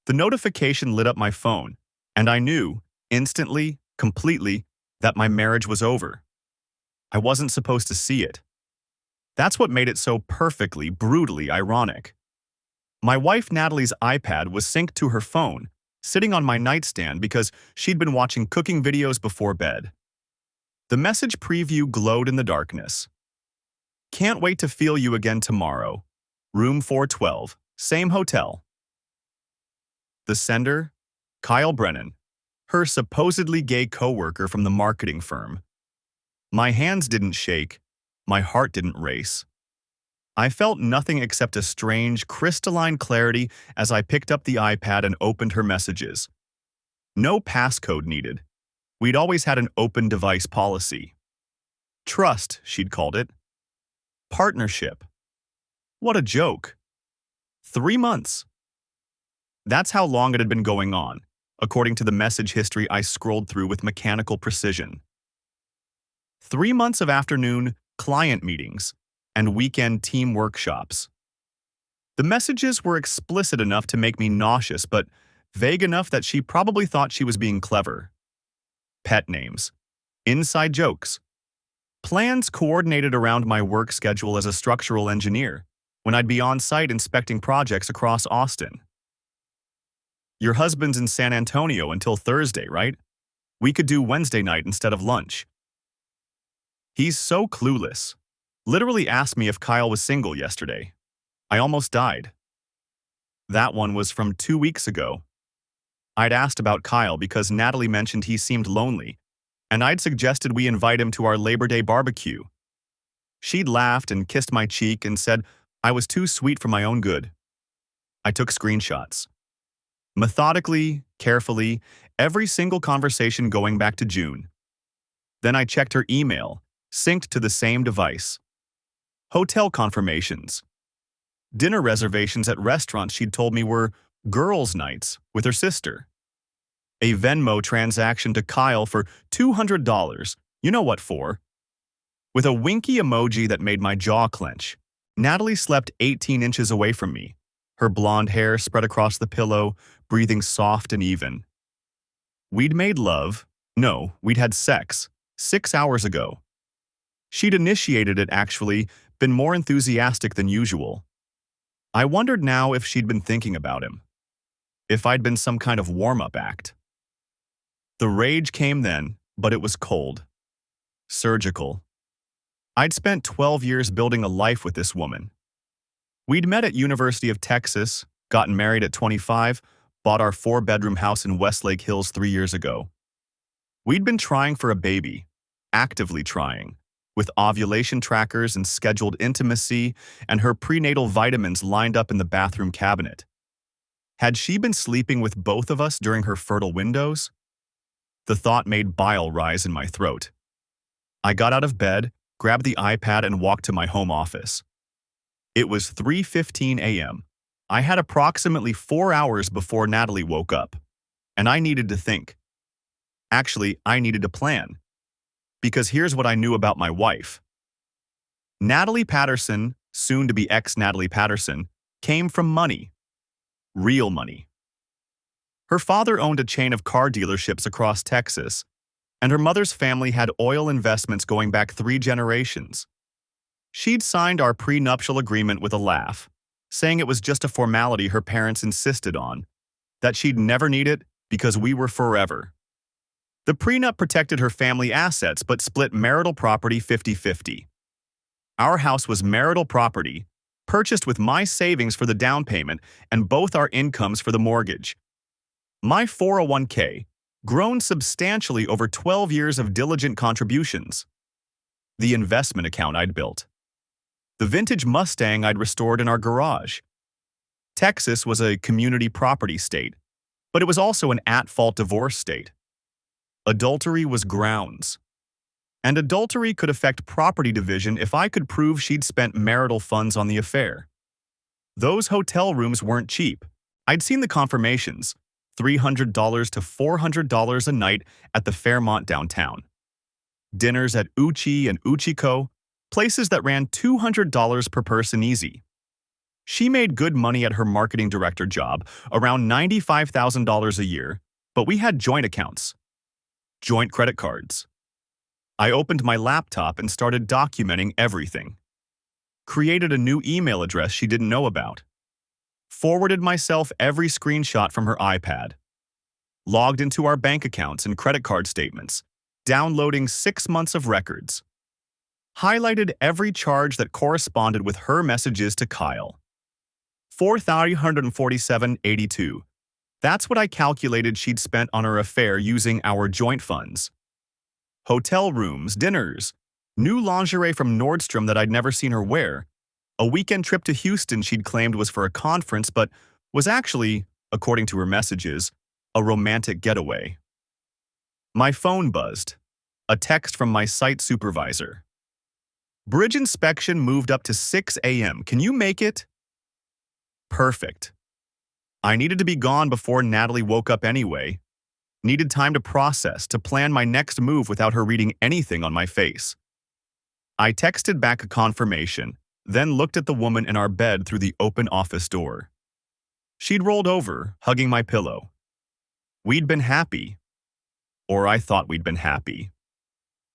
The notification lit up my phone, and I knew, instantly, completely, that my marriage was over. I wasn't supposed to see it. That's what made it so perfectly, brutally ironic. My wife Natalie's iPad was synced to her phone, sitting on my nightstand because she'd been watching cooking videos before bed. The message preview glowed in the darkness. Can't wait to feel you again tomorrow. Room 412, same hotel. The sender? Kyle Brennan, her supposedly gay coworker from the marketing firm. My hands didn't shake. My heart didn't race. I felt nothing except a strange, crystalline clarity as I picked up the iPad and opened her messages. No passcode needed. We'd always had an open device policy. Trust, she'd called it. Partnership. What a joke. 3 months. That's how long it had been going on, according to the message history I scrolled through with mechanical precision. 3 months of afternoon client meetings and weekend team workshops. The messages were explicit enough to make me nauseous, but vague enough that she probably thought she was being clever. Pet names. Inside jokes. Plans coordinated around my work schedule as a structural engineer, when I'd be on site inspecting projects across Austin. Your husband's in San Antonio until Thursday, right? We could do Wednesday night instead of lunch. He's so clueless. Literally asked me if Kyle was single yesterday. I almost died. That one was from 2 weeks ago. I'd asked about Kyle because Natalie mentioned he seemed lonely, and I'd suggested we invite him to our Labor Day barbecue. She'd laughed and kissed my cheek and said I was too sweet for my own good. I took screenshots. Methodically, carefully, every single conversation going back to June. Then I checked her email, synced to the same device. Hotel confirmations. Dinner reservations at restaurants she'd told me were girls' nights with her sister. A Venmo transaction to Kyle for $200, you know what for. With a winky emoji that made my jaw clench, Natalie slept 18 inches away from me, her blonde hair spread across the pillow, breathing soft and even. We'd made love. No, we'd had sex 6 hours ago. She'd initiated it, actually, been more enthusiastic than usual. I wondered now if she'd been thinking about him. If I'd been some kind of warm-up act. The rage came then, but it was cold. Surgical. I'd spent 12 years building a life with this woman. We'd met at University of Texas, gotten married at 25, bought our 4-bedroom house in Westlake Hills 3 years ago. We'd been trying for a baby, actively trying, with ovulation trackers and scheduled intimacy and her prenatal vitamins lined up in the bathroom cabinet. Had she been sleeping with both of us during her fertile windows? The thought made bile rise in my throat. I got out of bed, grabbed the iPad, and walked to my home office. It was 3:15 a.m. I had approximately 4 hours before Natalie woke up, and I needed to think. Actually, I needed to plan. Because here's what I knew about my wife. Natalie Patterson, soon to be ex-Natalie Patterson, came from money. Real money. Her father owned a chain of car dealerships across Texas, and her mother's family had oil investments going back 3 generations. She'd signed our prenuptial agreement with a laugh, saying it was just a formality her parents insisted on, that she'd never need it because we were forever. The prenup protected her family assets but split marital property 50-50. Our house was marital property, purchased with my savings for the down payment and both our incomes for the mortgage. My 401k, grown substantially over 12 years of diligent contributions. The investment account I'd built. The vintage Mustang I'd restored in our garage. Texas was a community property state, but it was also an at-fault divorce state. Adultery was grounds. And adultery could affect property division if I could prove she'd spent marital funds on the affair. Those hotel rooms weren't cheap. I'd seen the confirmations, $300 to $400 a night at the Fairmont downtown. Dinners at Uchi and Uchiko, places that ran $200 per person easy. She made good money at her marketing director job, around $95,000 a year, but we had joint accounts, joint credit cards. I opened my laptop and started documenting everything. Created a new email address she didn't know about. Forwarded myself every screenshot from her iPad. Logged into our bank accounts and credit card statements, downloading 6 months of records. Highlighted every charge that corresponded with her messages to Kyle. $4,347.82. That's what I calculated she'd spent on her affair using our joint funds. Hotel rooms, dinners, new lingerie from Nordstrom that I'd never seen her wear, a weekend trip to Houston she'd claimed was for a conference but was actually, according to her messages, a romantic getaway. My phone buzzed. A text from my site supervisor. Bridge inspection moved up to 6 a.m. Can you make it? Perfect. I needed to be gone before Natalie woke up anyway. Needed time to process, to plan my next move without her reading anything on my face. I texted back a confirmation, then looked at the woman in our bed through the open office door. She'd rolled over, hugging my pillow. We'd been happy. Or I thought we'd been happy.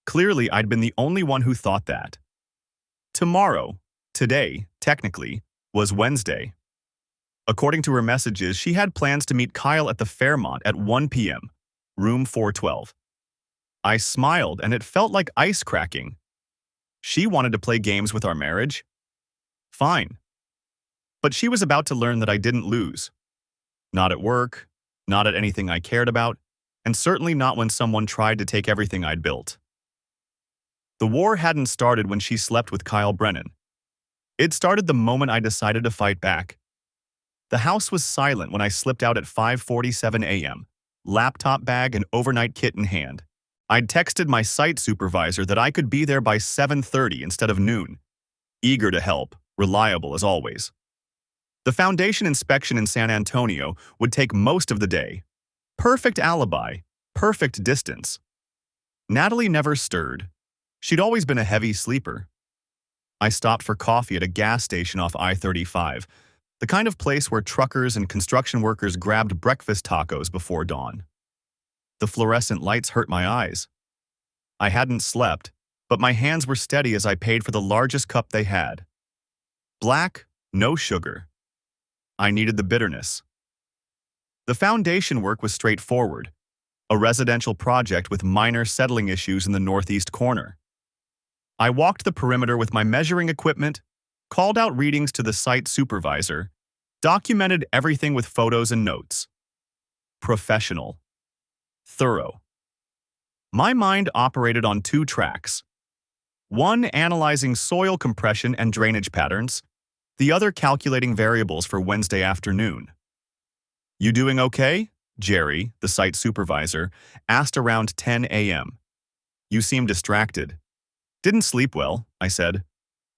Clearly, I'd been the only one who thought that. Tomorrow, today, technically, was Wednesday. According to her messages, she had plans to meet Kyle at the Fairmont at 1 p.m., room 412. I smiled, and it felt like ice cracking. She wanted to play games with our marriage? Fine. But she was about to learn that I didn't lose. Not at work, not at anything I cared about, and certainly not when someone tried to take everything I'd built. The war hadn't started when she slept with Kyle Brennan. It started the moment I decided to fight back. The house was silent when I slipped out at 5:47 a.m., laptop bag and overnight kit in hand. I'd texted my site supervisor that I could be there by 7:30 instead of noon. Eager to help, reliable as always. The foundation inspection in San Antonio would take most of the day. Perfect alibi, perfect distance. Natalie never stirred. She'd always been a heavy sleeper. I stopped for coffee at a gas station off I-35, the kind of place where truckers and construction workers grabbed breakfast tacos before dawn. The fluorescent lights hurt my eyes. I hadn't slept, but my hands were steady as I paid for the largest cup they had. Black, no sugar. I needed the bitterness. The foundation work was straightforward, a residential project with minor settling issues in the northeast corner. I walked the perimeter with my measuring equipment, called out readings to the site supervisor, documented everything with photos and notes. Professional. Thorough. My mind operated on 2 tracks. One analyzing soil compression and drainage patterns, the other calculating variables for Wednesday afternoon. "You doing okay?" Jerry, the site supervisor, asked around 10 a.m. "You seem distracted." "Didn't sleep well," I said.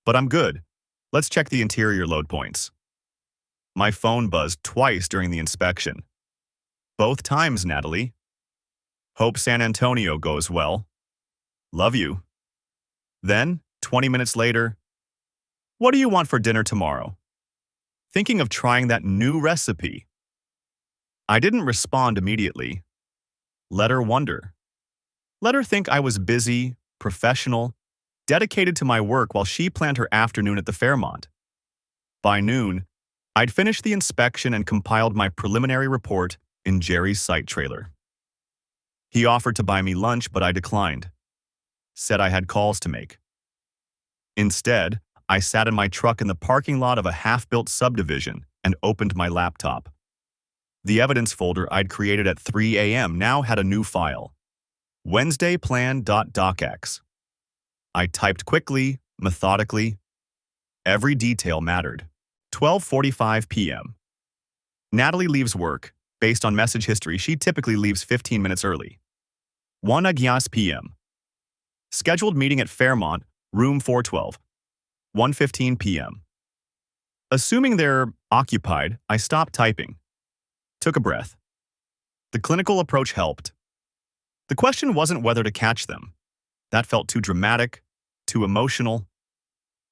"But I'm good. Let's check the interior load points." My phone buzzed twice during the inspection. "Both times, Natalie. Hope San Antonio goes well. Love you." Then, 20 minutes later, "What do you want for dinner tomorrow? Thinking of trying that new recipe." I didn't respond immediately. Let her wonder. Let her think I was busy, professional, dedicated to my work while she planned her afternoon at the Fairmont. By noon, I'd finished the inspection and compiled my preliminary report in Jerry's site trailer. He offered to buy me lunch, but I declined. Said I had calls to make. Instead, I sat in my truck in the parking lot of a half-built subdivision and opened my laptop. The evidence folder I'd created at 3 a.m. now had a new file. WednesdayPlan.docx. I typed quickly, methodically. Every detail mattered. 12:45 p.m. Natalie leaves work. Based on message history, she typically leaves 15 minutes early. 1 p.m. Scheduled meeting at Fairmont, room 412. 1:15 p.m. Assuming they're occupied, I stopped typing. Took a breath. The clinical approach helped. The question wasn't whether to catch them. That felt too dramatic, too emotional.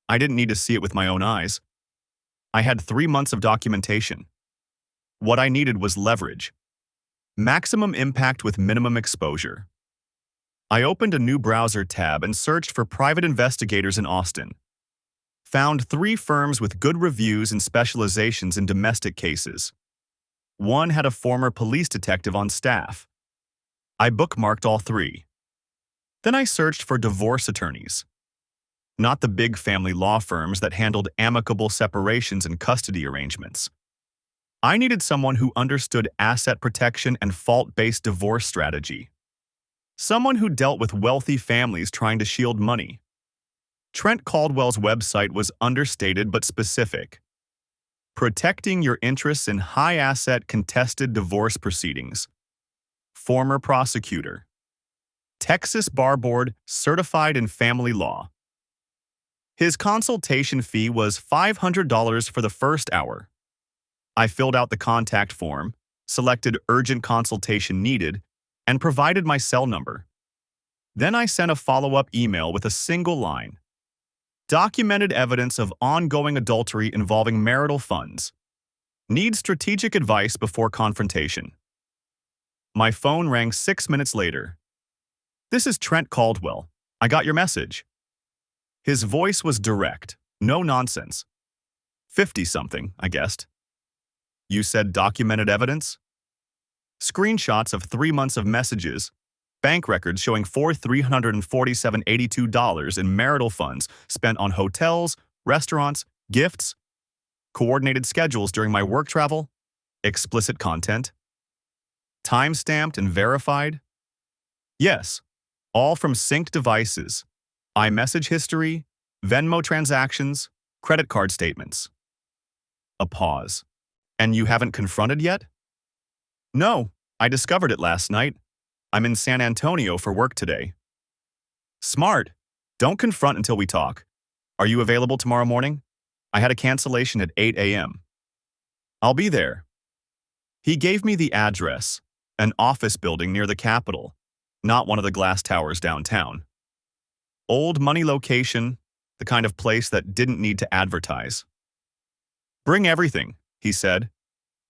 I didn't need to see it with my own eyes. I had 3 months of documentation. What I needed was leverage. Maximum impact with minimum exposure. I opened a new browser tab and searched for private investigators in Austin. Found 3 firms with good reviews and specializations in domestic cases. One had a former police detective on staff. I bookmarked all 3. Then I searched for divorce attorneys. Not the big family law firms that handled amicable separations and custody arrangements. I needed someone who understood asset protection and fault-based divorce strategy. Someone who dealt with wealthy families trying to shield money. Trent Caldwell's website was understated but specific. Protecting your interests in high-asset contested divorce proceedings. Former prosecutor. Texas Bar Board certified in family law. His consultation fee was $500 for the first hour. I filled out the contact form, selected urgent consultation needed, and provided my cell number. Then I sent a follow-up email with a single line. Documented evidence of ongoing adultery involving marital funds. Need strategic advice before confrontation. My phone rang 6 minutes later. "This is Trent Caldwell. I got your message." His voice was direct, no nonsense. 50-something, I guessed. "You said documented evidence?" Screenshots of 3 months of messages, bank records showing $347.82 in marital funds spent on hotels, restaurants, gifts, coordinated schedules during my work travel, explicit content, time-stamped and verified. Yes, all from synced devices, iMessage history, Venmo transactions, credit card statements. A pause. "And you haven't confronted yet?" "No, I discovered it last night. I'm in San Antonio for work today." "Smart. Don't confront until we talk. Are you available tomorrow morning? I had a cancellation at 8 a.m. "I'll be there." He gave me the address, an office building near the Capitol, not one of the glass towers downtown. Old money location, the kind of place that didn't need to advertise. "Bring everything," he said.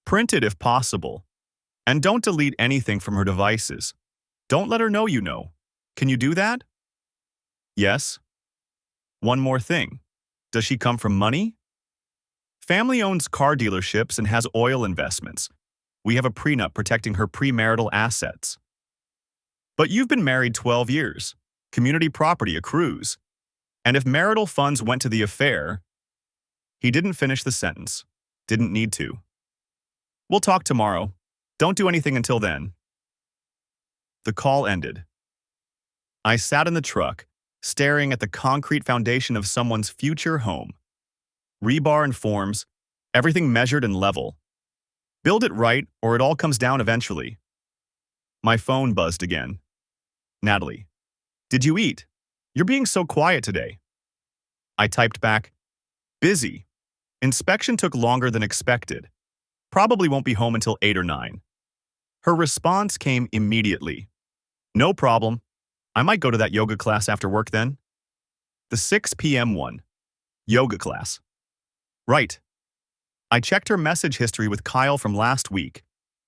"Print it if possible. And don't delete anything from her devices. Don't let her know you know. Can you do that?" "Yes." "One more thing. Does she come from money?" "Family owns car dealerships and has oil investments. We have a prenup protecting her premarital assets." "But you've been married 12 years. Community property accrues. And if marital funds went to the affair..." He didn't finish the sentence. Didn't need to. "We'll talk tomorrow. Don't do anything until then." The call ended. I sat in the truck, staring at the concrete foundation of someone's future home. Rebar and forms, everything measured and level. Build it right, or it all comes down eventually. My phone buzzed again. "Natalie, did you eat? You're being so quiet today." I typed back, "Busy. Inspection took longer than expected. Probably won't be home until 8 or 9. Her response came immediately. "No problem. I might go to that yoga class after work then." The 6 p.m. one. Yoga class. Right. I checked her message history with Kyle from last week.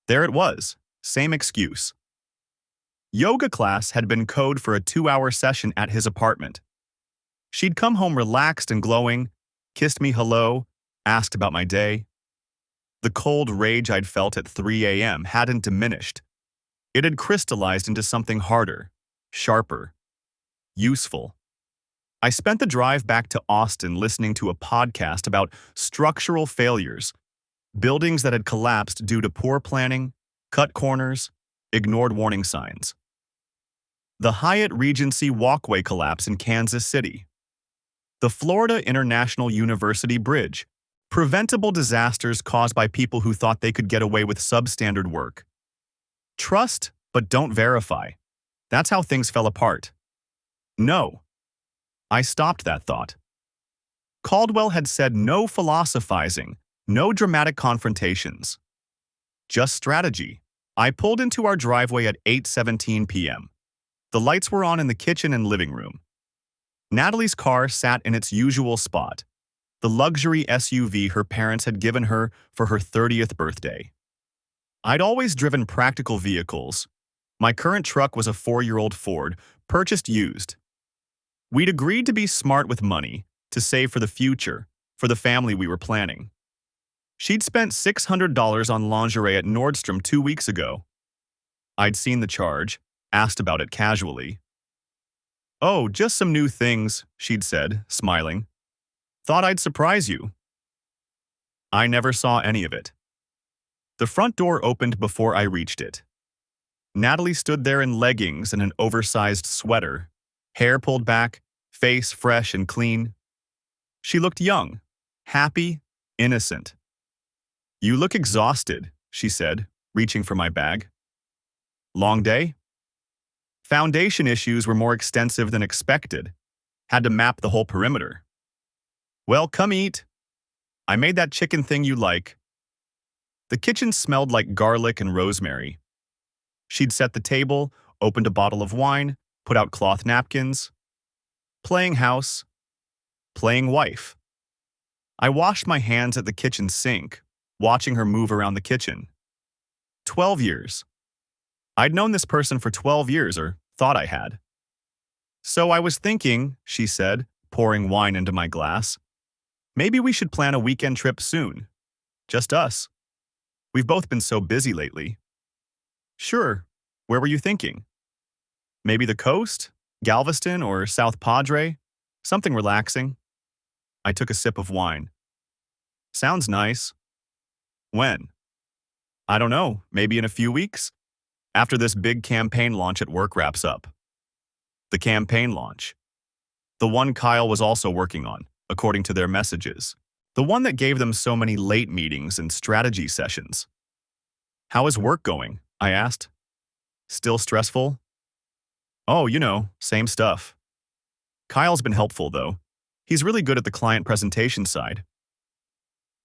There it was. Same excuse. Yoga class had been code for a 2-hour session at his apartment. She'd come home relaxed and glowing, kissed me hello, asked about my day. The cold rage I'd felt at 3 a.m. hadn't diminished. It had crystallized into something harder, sharper, useful. I spent the drive back to Austin listening to a podcast about structural failures, buildings that had collapsed due to poor planning, cut corners, ignored warning signs. The Hyatt Regency walkway collapse in Kansas City. The Florida International University Bridge. Preventable disasters caused by people who thought they could get away with substandard work. Trust, but don't verify. That's how things fell apart. No. I stopped that thought. Caldwell had said no philosophizing, no dramatic confrontations. Just strategy. I pulled into our driveway at 8:17 p.m. The lights were on in the kitchen and living room. Natalie's car sat in its usual spot, the luxury SUV her parents had given her for her 30th birthday. I'd always driven practical vehicles. My current truck was a 4-year-old Ford, purchased used. We'd agreed to be smart with money, to save for the future, for the family we were planning. She'd spent $600 on lingerie at Nordstrom 2 weeks ago. I'd seen the charge, asked about it casually. "Oh, just some new things," she'd said, smiling. "Thought I'd surprise you." I never saw any of it. The front door opened before I reached it. Natalie stood there in leggings and an oversized sweater, hair pulled back, face fresh and clean. She looked young, happy, innocent. "You look exhausted," she said, reaching for my bag. "Long day?" Foundation issues were more extensive than expected. Had to map the whole perimeter. "Well, come eat. I made that chicken thing you like." The kitchen smelled like garlic and rosemary. She'd set the table, opened a bottle of wine, put out cloth napkins. Playing house. Playing wife. I washed my hands at the kitchen sink, watching her move around the kitchen. 12 years. I'd known this person for 12 years, or thought I had. "So I was thinking," she said, pouring wine into my glass, "maybe we should plan a weekend trip soon. Just us. We've both been so busy lately." "Sure. Where were you thinking?" "Maybe the coast? Galveston or South Padre? Something relaxing." I took a sip of wine. "Sounds nice. When?" "I don't know. Maybe in a few weeks? After this big campaign launch at work wraps up." The campaign launch. The one Kyle was also working on, according to their messages. The one that gave them so many late meetings and strategy sessions. "How is work going?" I asked. "Still stressful?" "Oh, same stuff." Kyle's been helpful, though. He's really good at the client presentation side.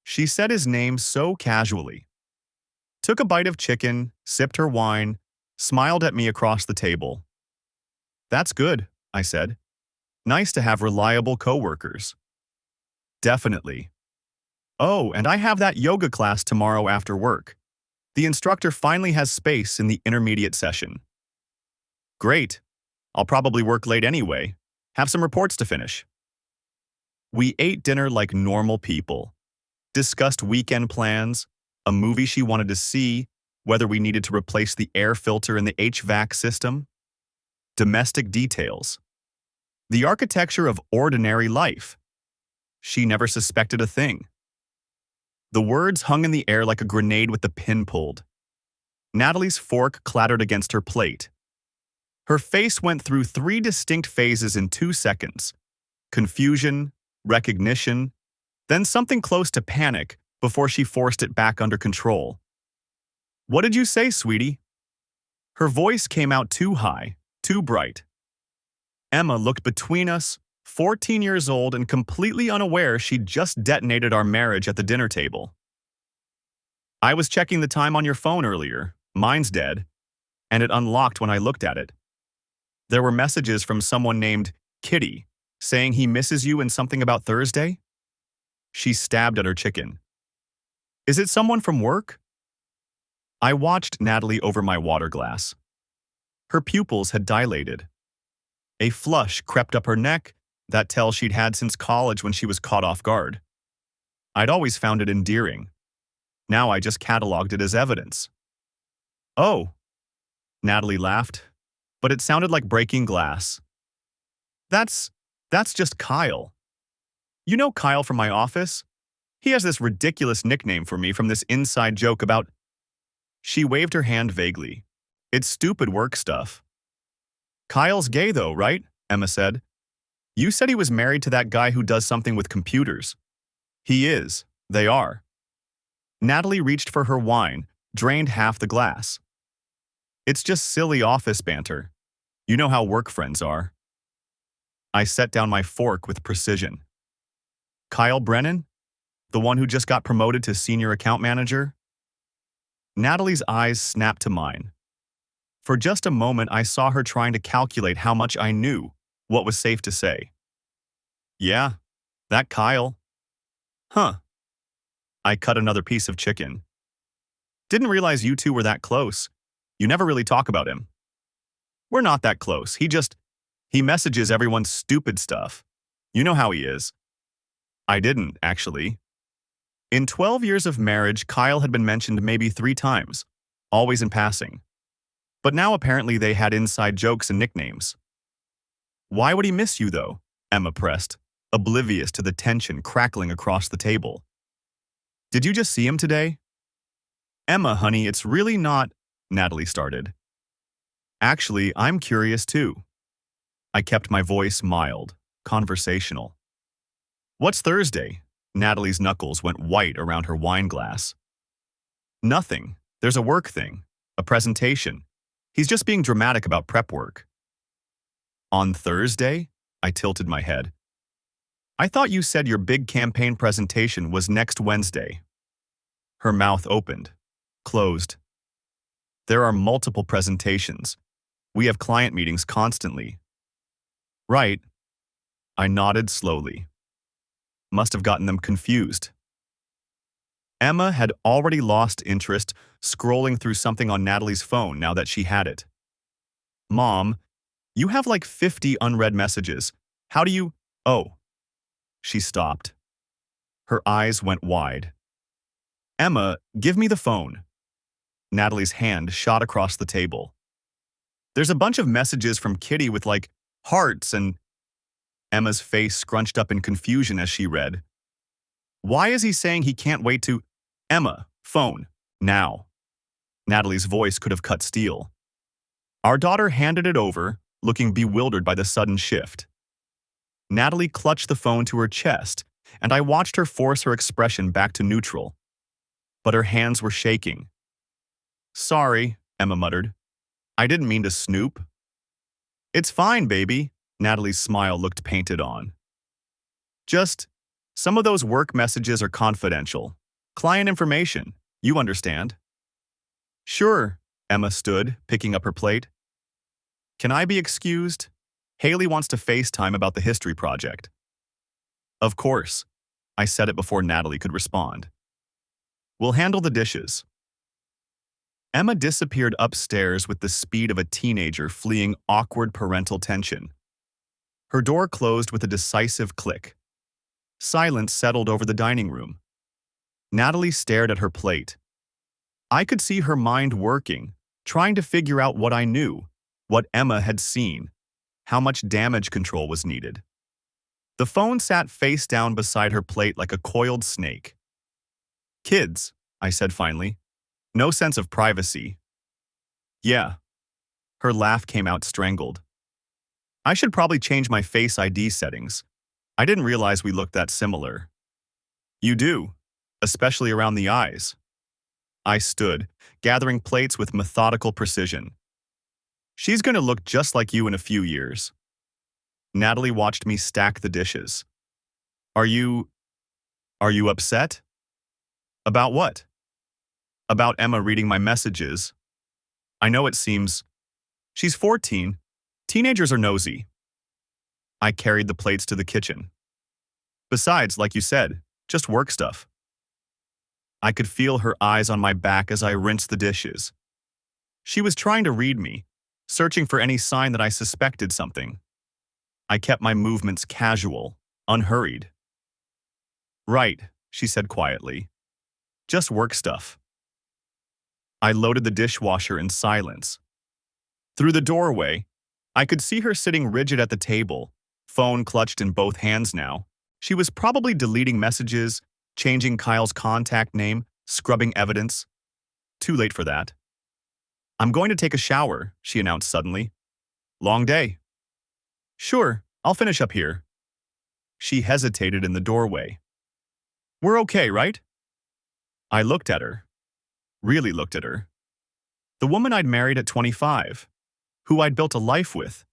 She said his name so casually. Took a bite of chicken, sipped her wine, smiled at me across the table. "That's good," I said. "Nice to have reliable coworkers." "Definitely." "Oh, and I have that yoga class tomorrow after work. The instructor finally has space in the intermediate session." "Great. I'll probably work late anyway. Have some reports to finish." We ate dinner like normal people. Discussed weekend plans, a movie she wanted to see, whether we needed to replace the air filter in the HVAC system. Domestic details. The architecture of ordinary life. She never suspected a thing. The words hung in the air like a grenade with the pin pulled. Natalie's fork clattered against her plate. Her face went through 3 distinct phases in 2 seconds. Confusion, recognition, then something close to panic before she forced it back under control. "What did you say, sweetie?" Her voice came out too high, too bright. Emma looked between us, 14 years old and completely unaware she'd just detonated our marriage at the dinner table. "I was checking the time on your phone earlier. Mine's dead. And it unlocked when I looked at it. There were messages from someone named Kitty, saying he misses you and something about Thursday." She stabbed at her chicken. "Is it someone from work?" I watched Natalie over my water glass. Her pupils had dilated. A flush crept up her neck, that tell she'd had since college when she was caught off guard. I'd always found it endearing. Now I just cataloged it as evidence. "Oh," Natalie laughed, but it sounded like breaking glass. That's just Kyle. You know Kyle from my office? He has this ridiculous nickname for me from this inside joke about..." She waved her hand vaguely. "It's stupid work stuff." "Kyle's gay though, right?" Emma said. "You said he was married to that guy who does something with computers." "He is. They are." Natalie reached for her wine, drained half the glass. "It's just silly office banter. You know how work friends are." I set down my fork with precision. "Kyle Brennan? The one who just got promoted to senior account manager?" Natalie's eyes snapped to mine. For just a moment, I saw her trying to calculate how much I knew, what was safe to say. "Yeah, that Kyle." Huh. I cut another piece of chicken. Didn't realize you two were that close. You never really talk about him. We're not that close. He messages everyone stupid stuff. You know how he is. I didn't, actually. In 12 years of marriage, Kyle had been mentioned maybe 3 times, always in passing. But now apparently they had inside jokes and nicknames. Why would he miss you, though? Emma pressed, oblivious to the tension crackling across the table. Did you just see him today? Emma, honey, it's really not, Natalie started. Actually, I'm curious too. I kept my voice mild, conversational. What's Thursday? Natalie's knuckles went white around her wine glass. Nothing. There's a work thing, a presentation. He's just being dramatic about prep work. On Thursday? I tilted my head. I thought you said your big campaign presentation was next Wednesday. Her mouth opened, closed. There are multiple presentations. We have client meetings constantly. Right. I nodded slowly. Must have gotten them confused. Emma had already lost interest scrolling through something on Natalie's phone now that she had it. Mom, you have like 50 unread messages. How do you… Oh. She stopped. Her eyes went wide. Emma, give me the phone. Natalie's hand shot across the table. There's a bunch of messages from Kitty with like hearts and… Emma's face scrunched up in confusion as she read. Why is he saying he can't wait to… Emma, phone, now. Natalie's voice could have cut steel. Our daughter handed it over, looking bewildered by the sudden shift. Natalie clutched the phone to her chest, and I watched her force her expression back to neutral. But her hands were shaking. Sorry, Emma muttered. I didn't mean to snoop. It's fine, baby. Natalie's smile looked painted on. Just, some of those work messages are confidential. Client information, you understand. Sure, Emma stood, picking up her plate. Can I be excused? Haley wants to FaceTime about the history project. Of course. I said it before Natalie could respond. We'll handle the dishes. Emma disappeared upstairs with the speed of a teenager fleeing awkward parental tension. Her door closed with a decisive click. Silence settled over the dining room. Natalie stared at her plate. I could see her mind working, trying to figure out what I knew, what Emma had seen, how much damage control was needed. The phone sat face down beside her plate like a coiled snake. Kids, I said finally. No sense of privacy. Yeah. Her laugh came out strangled. I should probably change my Face ID settings. I didn't realize we looked that similar. You do, especially around the eyes. I stood, gathering plates with methodical precision. She's going to look just like you in a few years. Natalie watched me stack the dishes. Are you upset? About what? About Emma reading my messages. I know it seems… She's 14. Teenagers are nosy. I carried the plates to the kitchen. Besides, like you said, just work stuff. I could feel her eyes on my back as I rinsed the dishes. She was trying to read me, searching for any sign that I suspected something. I kept my movements casual, unhurried. Right, she said quietly. Just work stuff. I loaded the dishwasher in silence. Through the doorway, I could see her sitting rigid at the table, phone clutched in both hands now. She was probably deleting messages, changing Kyle's contact name, scrubbing evidence. Too late for that. I'm going to take a shower, she announced suddenly. Long day. Sure, I'll finish up here. She hesitated in the doorway. We're okay, right? I looked at her. Really looked at her. The woman I'd married at 25, who I'd built a life with,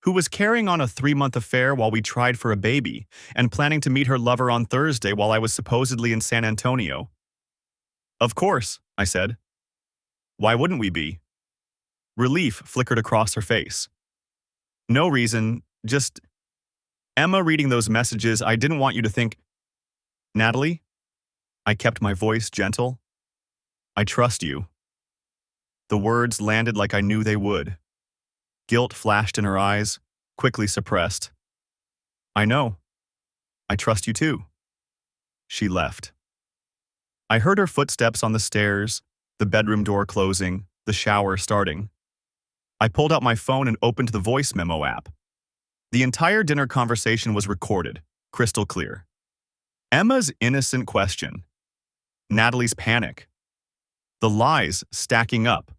who was carrying on a 3-month affair while we tried for a baby and planning to meet her lover on Thursday while I was supposedly in San Antonio. Of course, I said. Why wouldn't we be? Relief flickered across her face. No reason, just… Emma reading those messages, I didn't want you to think… Natalie, I kept my voice gentle. I trust you. The words landed like I knew they would. Guilt flashed in her eyes, quickly suppressed. I know. I trust you too. She left. I heard her footsteps on the stairs, the bedroom door closing, the shower starting. I pulled out my phone and opened the voice memo app. The entire dinner conversation was recorded, crystal clear. Emma's innocent question. Natalie's panic. The lies stacking up.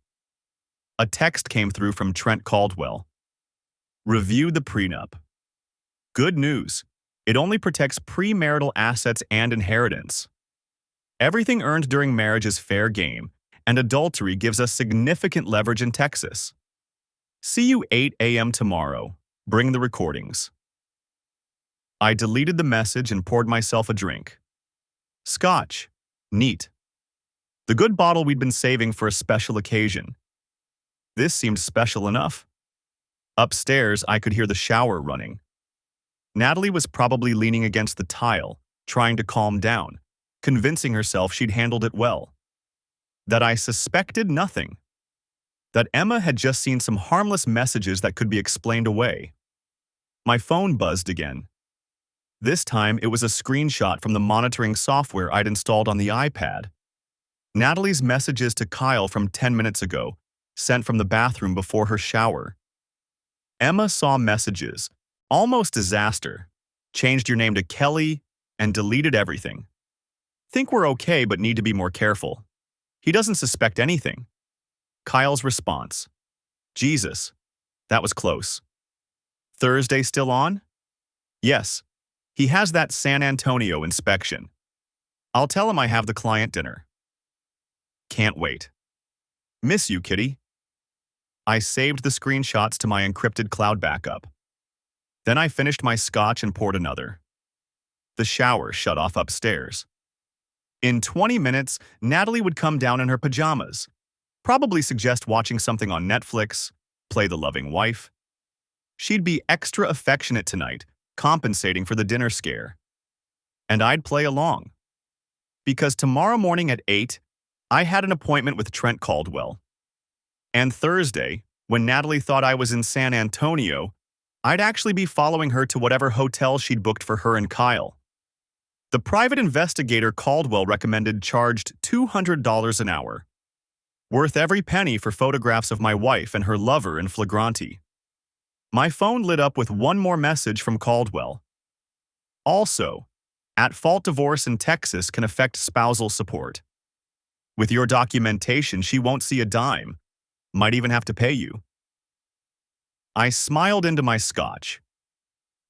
A text came through from Trent Caldwell. Review the prenup. Good news. It only protects premarital assets and inheritance. Everything earned during marriage is fair game, and adultery gives us significant leverage in Texas. See you 8 a.m. tomorrow. Bring the recordings. I deleted the message and poured myself a drink. Scotch. Neat. The good bottle we'd been saving for a special occasion. This seemed special enough. Upstairs, I could hear the shower running. Natalie was probably leaning against the tile, trying to calm down, convincing herself she'd handled it well. That I suspected nothing. That Emma had just seen some harmless messages that could be explained away. My phone buzzed again. This time, it was a screenshot from the monitoring software I'd installed on the iPad. Natalie's messages to Kyle from 10 minutes ago, sent from the bathroom before her shower. Emma saw messages. Almost disaster. Changed your name to Kelly and deleted everything. Think we're okay but need to be more careful. He doesn't suspect anything. Kyle's response. Jesus, that was close. Thursday still on? Yes. He has that San Antonio inspection. I'll tell him I have the client dinner. Can't wait. Miss you, kitty. I saved the screenshots to my encrypted cloud backup. Then I finished my scotch and poured another. The shower shut off upstairs. In 20 minutes, Natalie would come down in her pajamas, probably suggest watching something on Netflix, play the loving wife. She'd be extra affectionate tonight, compensating for the dinner scare. And I'd play along. Because tomorrow morning at 8, I had an appointment with Trent Caldwell. And Thursday, when Natalie thought I was in San Antonio, I'd actually be following her to whatever hotel she'd booked for her and Kyle. The private investigator Caldwell recommended charged $200 an hour. Worth every penny for photographs of my wife and her lover in flagranti. My phone lit up with one more message from Caldwell. Also, at-fault divorce in Texas can affect spousal support. With your documentation, she won't see a dime. Might even have to pay you. I smiled into my scotch.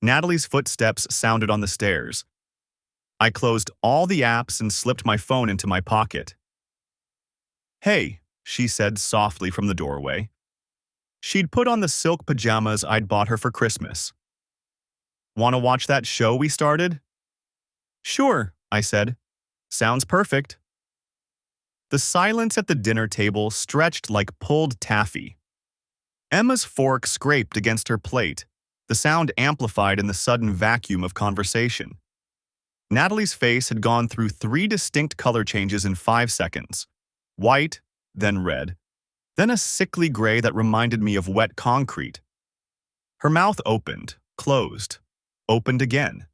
Natalie's footsteps sounded on the stairs. I closed all the apps and slipped my phone into my pocket. Hey, she said softly from the doorway. She'd put on the silk pajamas I'd bought her for Christmas. Want to watch that show we started? Sure, I said. Sounds perfect. The silence at the dinner table stretched like pulled taffy. Emma's fork scraped against her plate, the sound amplified in the sudden vacuum of conversation. Natalie's face had gone through 3 distinct color changes in 5 seconds. White, then red, then a sickly gray that reminded me of wet concrete. Her mouth opened, closed, opened again.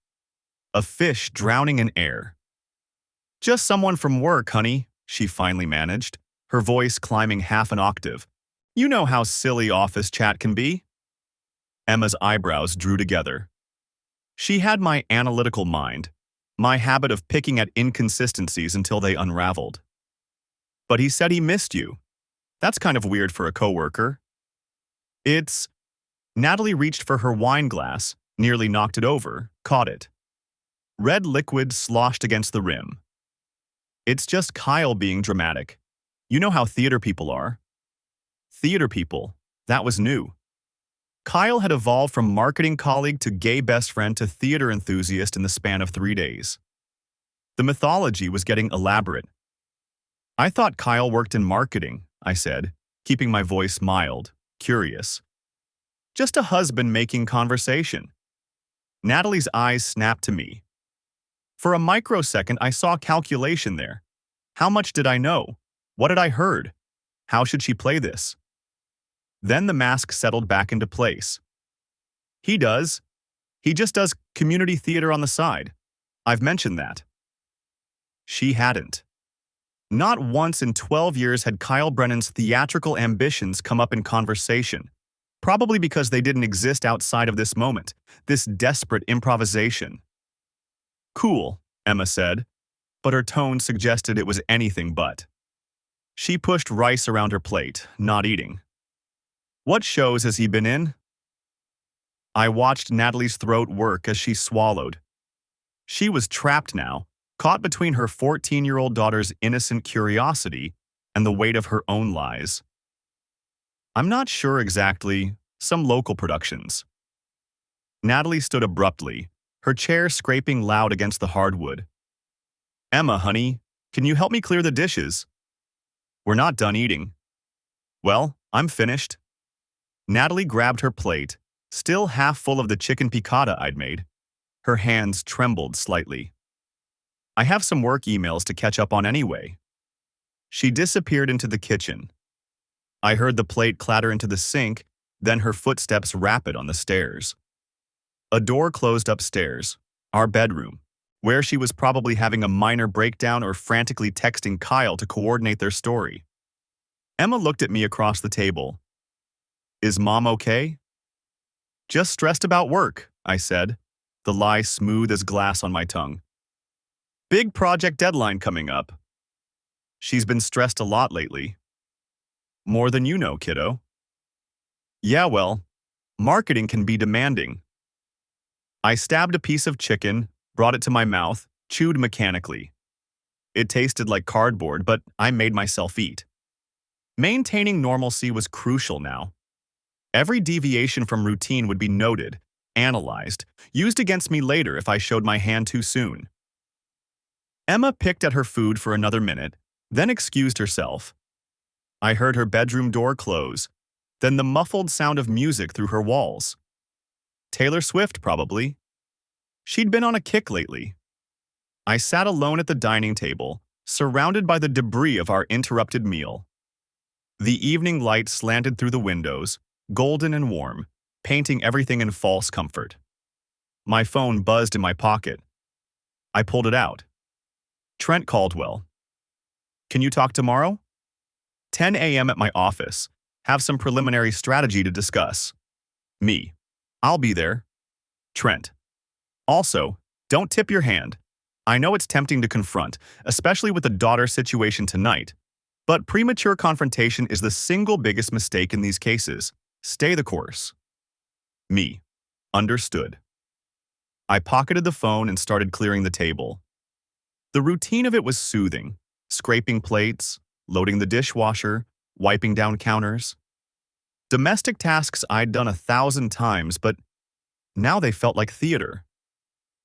A fish drowning in air. Just someone from work, honey, she finally managed, her voice climbing half an octave. You know how silly office chat can be. Emma's eyebrows drew together. She had my analytical mind, my habit of picking at inconsistencies until they unraveled. But he said he missed you. That's kind of weird for a coworker. It's... Natalie reached for her wine glass, nearly knocked it over, caught it. Red liquid sloshed against the rim. It's just Kyle being dramatic. You know how theater people are. Theater people, that was new. Kyle had evolved from marketing colleague to gay best friend to theater enthusiast in the span of 3 days. The mythology was getting elaborate. I thought Kyle worked in marketing, I said, keeping my voice mild, curious. Just a husband making conversation. Natalie's eyes snapped to me. For a microsecond, I saw calculation there. How much did I know? What had I heard? How should she play this? Then the mask settled back into place. He just does community theater on the side. I've mentioned that. She hadn't. Not once in 12 years had Kyle Brennan's theatrical ambitions come up in conversation, probably because they didn't exist outside of this moment, this desperate improvisation. Cool, Emma said, but her tone suggested it was anything but. She pushed rice around her plate, not eating. What shows has he been in? I watched Natalie's throat work as she swallowed. She was trapped now, caught between her 14-year-old daughter's innocent curiosity and the weight of her own lies. I'm not sure exactly. Some local productions. Natalie stood abruptly, her chair scraping loud against the hardwood. Emma, honey, can you help me clear the dishes? We're not done eating. Well, I'm finished. Natalie grabbed her plate, still half full of the chicken piccata I'd made. Her hands trembled slightly. I have some work emails to catch up on anyway. She disappeared into the kitchen. I heard the plate clatter into the sink, then her footsteps rapid on the stairs. A door closed upstairs, our bedroom, where she was probably having a minor breakdown or frantically texting Kyle to coordinate their story. Emma looked at me across the table. Is Mom okay? Just stressed about work, I said, the lie smooth as glass on my tongue. Big project deadline coming up. She's been stressed a lot lately. More than you know, kiddo. Yeah, well, marketing can be demanding. I stabbed a piece of chicken, brought it to my mouth, chewed mechanically. It tasted like cardboard, but I made myself eat. Maintaining normalcy was crucial now. Every deviation from routine would be noted, analyzed, used against me later if I showed my hand too soon. Emma picked at her food for another minute, then excused herself. I heard her bedroom door close, then the muffled sound of music through her walls. Taylor Swift, probably. She'd been on a kick lately. I sat alone at the dining table, surrounded by the debris of our interrupted meal. The evening light slanted through the windows, golden and warm, painting everything in false comfort. My phone buzzed in my pocket. I pulled it out. Trent Caldwell. Can you talk tomorrow? 10 a.m. at my office. Have some preliminary strategy to discuss. Me. I'll be there. Trent. Also, don't tip your hand. I know it's tempting to confront, especially with the daughter situation tonight, but premature confrontation is the single biggest mistake in these cases. Stay the course. Me. Understood. I pocketed the phone and started clearing the table. The routine of it was soothing, scraping plates, loading the dishwasher, wiping down counters. Domestic tasks I'd done 1,000 times, but now they felt like theater.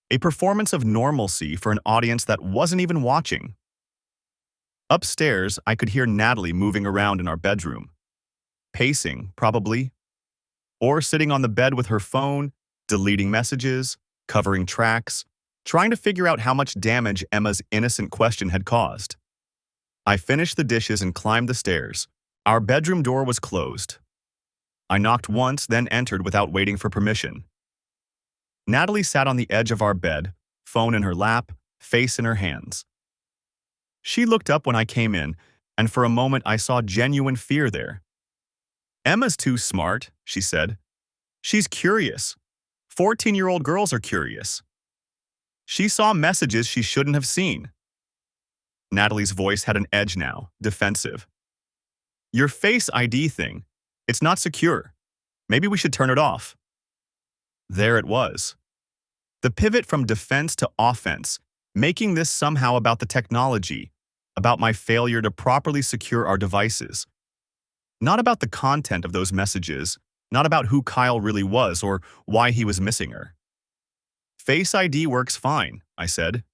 A performance of normalcy for an audience that wasn't even watching. Upstairs, I could hear Natalie moving around in our bedroom. Pacing, probably. Or sitting on the bed with her phone, deleting messages, covering tracks, trying to figure out how much damage Emma's innocent question had caused. I finished the dishes and climbed the stairs. Our bedroom door was closed. I knocked once, then entered without waiting for permission. Natalie sat on the edge of our bed, phone in her lap, face in her hands. She looked up when I came in, and for a moment I saw genuine fear there. Emma's too smart, she said. She's curious. 14-year-old girls are curious. She saw messages she shouldn't have seen. Natalie's voice had an edge now, defensive. Your Face ID thing, it's not secure. Maybe we should turn it off. There it was. The pivot from defense to offense, making this somehow about the technology, about my failure to properly secure our devices. Not about the content of those messages, not about who Kyle really was or why he was missing her. Face ID works fine, I said.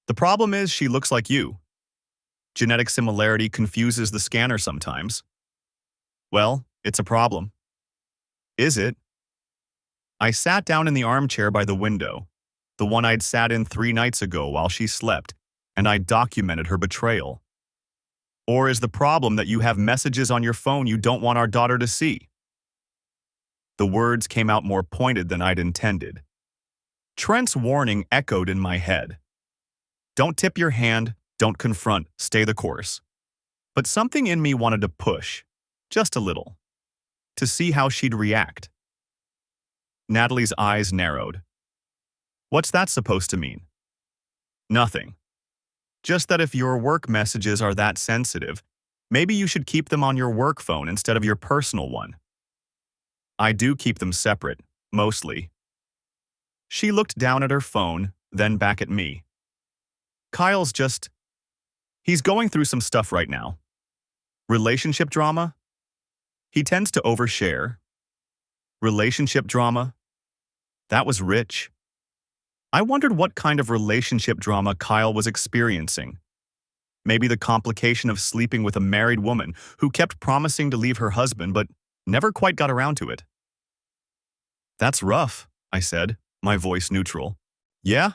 The problem is she looks like you. Genetic similarity confuses the scanner sometimes. Well, it's a problem. Is it? I sat down in the armchair by the window. The one I'd sat in 3 nights ago while she slept, and I documented her betrayal. Or is the problem that you have messages on your phone you don't want our daughter to see? The words came out more pointed than I'd intended. Trent's warning echoed in my head. Don't tip your hand, don't confront, stay the course. But something in me wanted to push, just a little, to see how she'd react. Natalie's eyes narrowed. What's that supposed to mean? Nothing. Just that if your work messages are that sensitive, maybe you should keep them on your work phone instead of your personal one. I do keep them separate, mostly. She looked down at her phone, then back at me. He's going through some stuff right now. Relationship drama? He tends to overshare. Relationship drama? That was rich. I wondered what kind of relationship drama Kyle was experiencing. Maybe the complication of sleeping with a married woman who kept promising to leave her husband but never quite got around to it. That's rough, I said, my voice neutral. Yeah?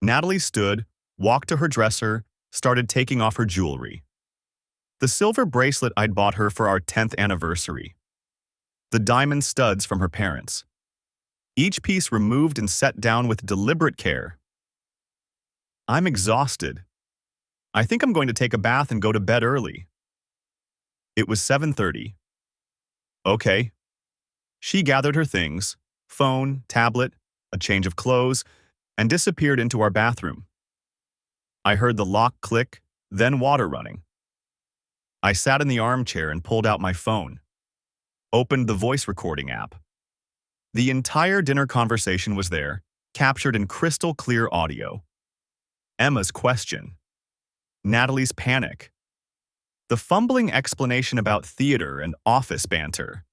Natalie stood, walked to her dresser, started taking off her jewelry. The silver bracelet I'd bought her for our 10th anniversary. The diamond studs from her parents. Each piece removed and set down with deliberate care. I'm exhausted. I think I'm going to take a bath and go to bed early. It was 7:30. Okay. She gathered her things, phone, tablet, a change of clothes, and disappeared into our bathroom. I heard the lock click, then water running. I sat in the armchair and pulled out my phone. Opened the voice recording app. The entire dinner conversation was there, captured in crystal clear audio. Emma's question. Natalie's panic. The fumbling explanation about theater and office banter.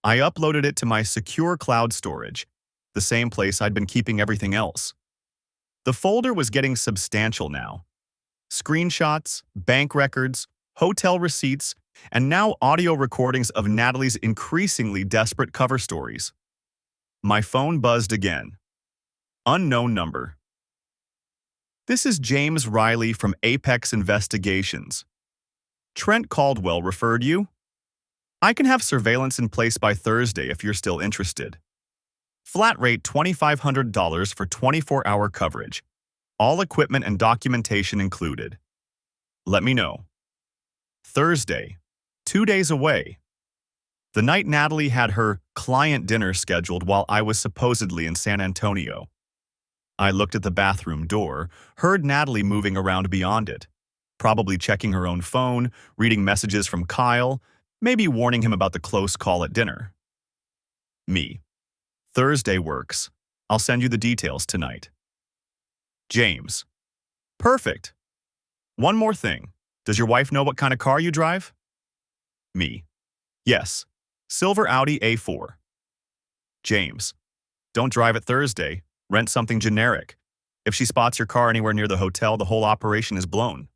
I uploaded it to my secure cloud storage, the same place I'd been keeping everything else. The folder was getting substantial now. Screenshots, bank records, hotel receipts, and now audio recordings of Natalie's increasingly desperate cover stories. My phone buzzed again. Unknown number. This is James Riley from Apex Investigations. Trent Caldwell referred you? I can have surveillance in place by Thursday if you're still interested. Flat rate $2,500 for 24-hour coverage. All equipment and documentation included. Let me know. Thursday, 2 days away. The night Natalie had her client dinner scheduled while I was supposedly in San Antonio. I looked at the bathroom door, heard Natalie moving around beyond it, probably checking her own phone, reading messages from Kyle, maybe warning him about the close call at dinner. Me. Thursday works. I'll send you the details tonight. James. Perfect. One more thing. Does your wife know what kind of car you drive? Me. Yes. Silver Audi A4. James. Don't drive it Thursday. Rent something generic. If she spots your car anywhere near the hotel, the whole operation is blown.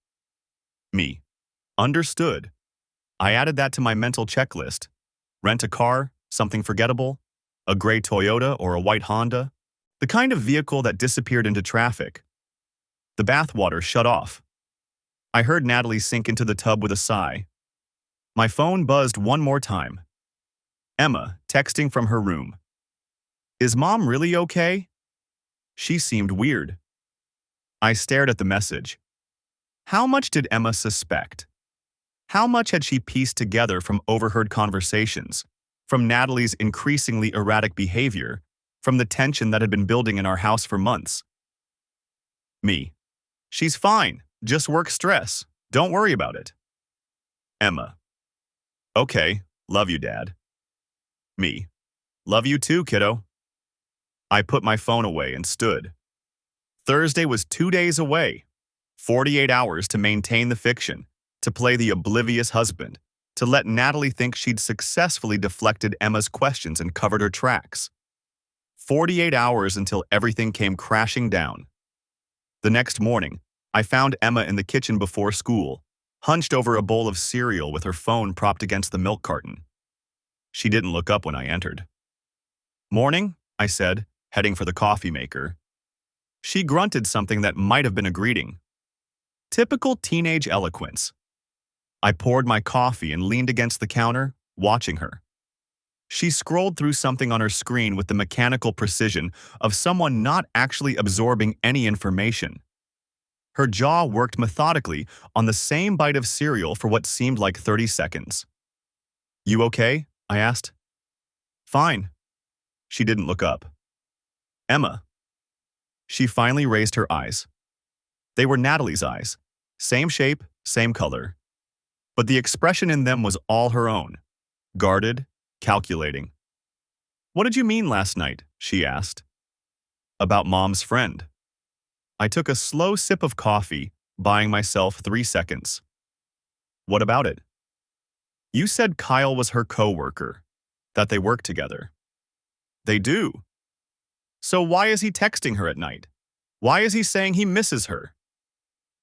Me. Understood. I added that to my mental checklist. Rent a car, something forgettable, a gray Toyota or a white Honda, the kind of vehicle that disappeared into traffic. The bathwater shut off. I heard Natalie sink into the tub with a sigh. My phone buzzed one more time. Emma, texting from her room. Is Mom really okay? She seemed weird. I stared at the message. How much did Emma suspect? How much had she pieced together from overheard conversations, from Natalie's increasingly erratic behavior, from the tension that had been building in our house for months? Me. She's fine. Just work stress. Don't worry about it. Emma. Okay. Love you, Dad. Me. Love you too, kiddo. I put my phone away and stood. Thursday was 2 days away. 48 hours to maintain the fiction, to play the oblivious husband, to let Natalie think she'd successfully deflected Emma's questions and covered her tracks. 48 hours until everything came crashing down. The next morning, I found Emma in the kitchen before school, hunched over a bowl of cereal with her phone propped against the milk carton. She didn't look up when I entered. Morning, I said, heading for the coffee maker. She grunted something that might have been a greeting. Typical teenage eloquence. I poured my coffee and leaned against the counter, watching her. She scrolled through something on her screen with the mechanical precision of someone not actually absorbing any information. Her jaw worked methodically on the same bite of cereal for what seemed like 30 seconds. "You okay?" I asked. "Fine." She didn't look up. "Emma." She finally raised her eyes. They were Natalie's eyes. Same shape, same color. But the expression in them was all her own. Guarded, calculating. "What did you mean last night?" she asked. "About Mom's friend." I took a slow sip of coffee, buying myself 3 seconds. "What about it?" "You said Kyle was her co-worker, that they work together." "They do." "So why is he texting her at night? Why is he saying he misses her?"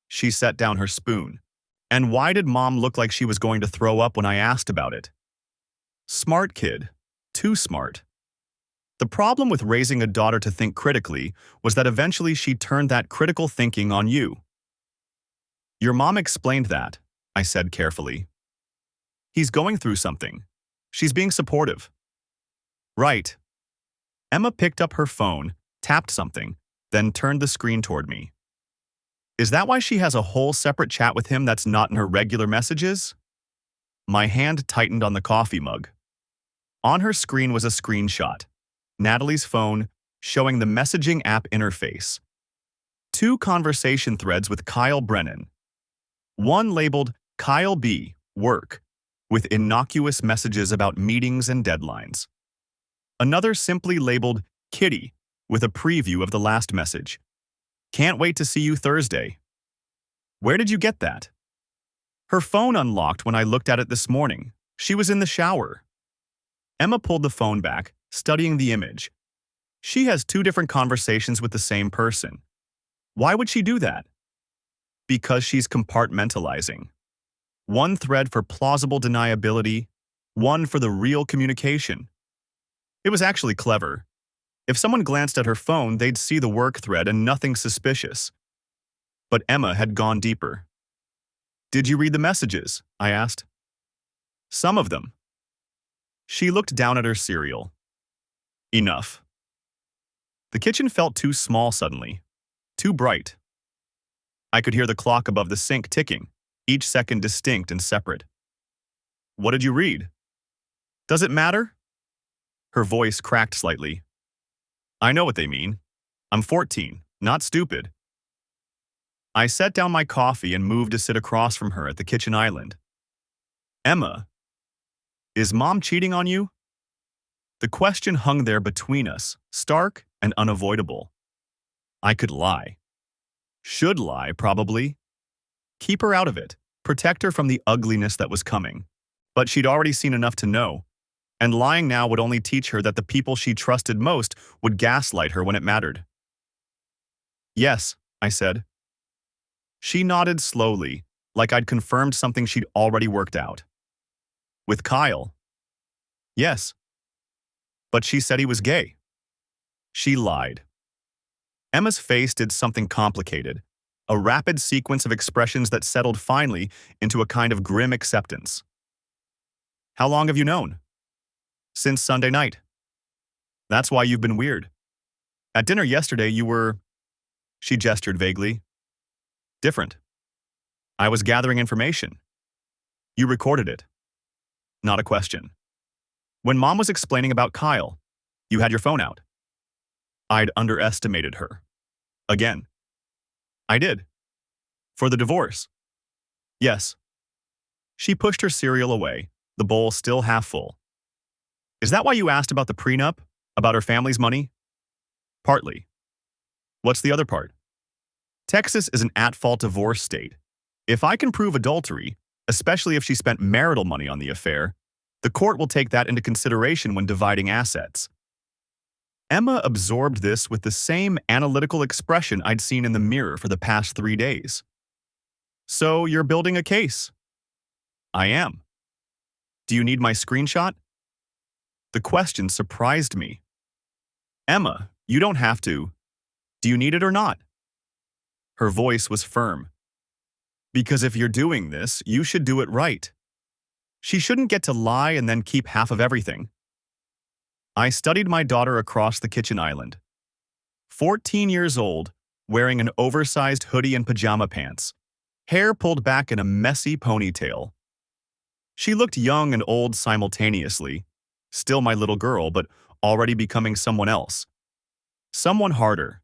She set down her spoon. "And why did Mom look like she was going to throw up when I asked about it?" Smart kid. Too smart. The problem with raising a daughter to think critically was that eventually she turned that critical thinking on you. "Your mom explained that," I said carefully. "He's going through something. She's being supportive." "Right." Emma picked up her phone, tapped something, then turned the screen toward me. "Is that why she has a whole separate chat with him that's not in her regular messages?" My hand tightened on the coffee mug. On her screen was a screenshot. Natalie's phone, showing the messaging app interface. 2 conversation threads with Kyle Brennan. One labeled Kyle B. Work, with innocuous messages about meetings and deadlines. Another simply labeled Kitty, with a preview of the last message. "Can't wait to see you Thursday." Where did you get that? Her phone unlocked when I looked at it this morning. She was in the shower. Emma pulled the phone back, studying the image. She has 2 different conversations with the same person. Why would she do that? Because she's compartmentalizing. One thread for plausible deniability, one for the real communication. It was actually clever. If someone glanced at her phone, they'd see the work thread and nothing suspicious. But Emma had gone deeper. "Did you read the messages?" I asked. "Some of them." She looked down at her cereal. "Enough." The kitchen felt too small suddenly, too bright. I could hear the clock above the sink ticking, each second distinct and separate. "What did you read?" "Does it matter?" Her voice cracked slightly. "I know what they mean. I'm 14, not stupid." I set down my coffee and moved to sit across from her at the kitchen island. "Emma, is Mom cheating on you?" The question hung there between us, stark and unavoidable. I could lie. Should lie, probably. Keep her out of it, protect her from the ugliness that was coming. But she'd already seen enough to know, and lying now would only teach her that the people she trusted most would gaslight her when it mattered. "Yes," I said. She nodded slowly, like I'd confirmed something she'd already worked out. "With Kyle?" "Yes." "But she said he was gay." She lied. Emma's face did something complicated, a rapid sequence of expressions that settled finally into a kind of grim acceptance. "How long have you known?" "Since Sunday night." "That's why you've been weird. At dinner yesterday you were—" She gestured vaguely. "Different." "I was gathering information." "You recorded it." "Not a question." "When Mom was explaining about Kyle, you had your phone out." I'd underestimated her. Again. "I did." "For the divorce?" "Yes." She pushed her cereal away, the bowl still half full. "Is that why you asked about the prenup? About her family's money?" "Partly." "What's the other part?" "Texas is an at-fault divorce state. If I can prove adultery, especially if she spent marital money on the affair, the court will take that into consideration when dividing assets." Emma absorbed this with the same analytical expression I'd seen in the mirror for the past 3 days. "So you're building a case?" "I am." "Do you need my screenshot?" The question surprised me. "Emma, You don't have to. Do you need it or not? Her voice was firm. Because if you're doing this, you should do it right. She shouldn't get to lie and then keep half of everything. I studied my daughter across the kitchen island. 14 years old, wearing an oversized hoodie and pajama pants, hair pulled back in a messy ponytail. She looked young and old simultaneously, still my little girl, but already becoming someone else. Someone harder.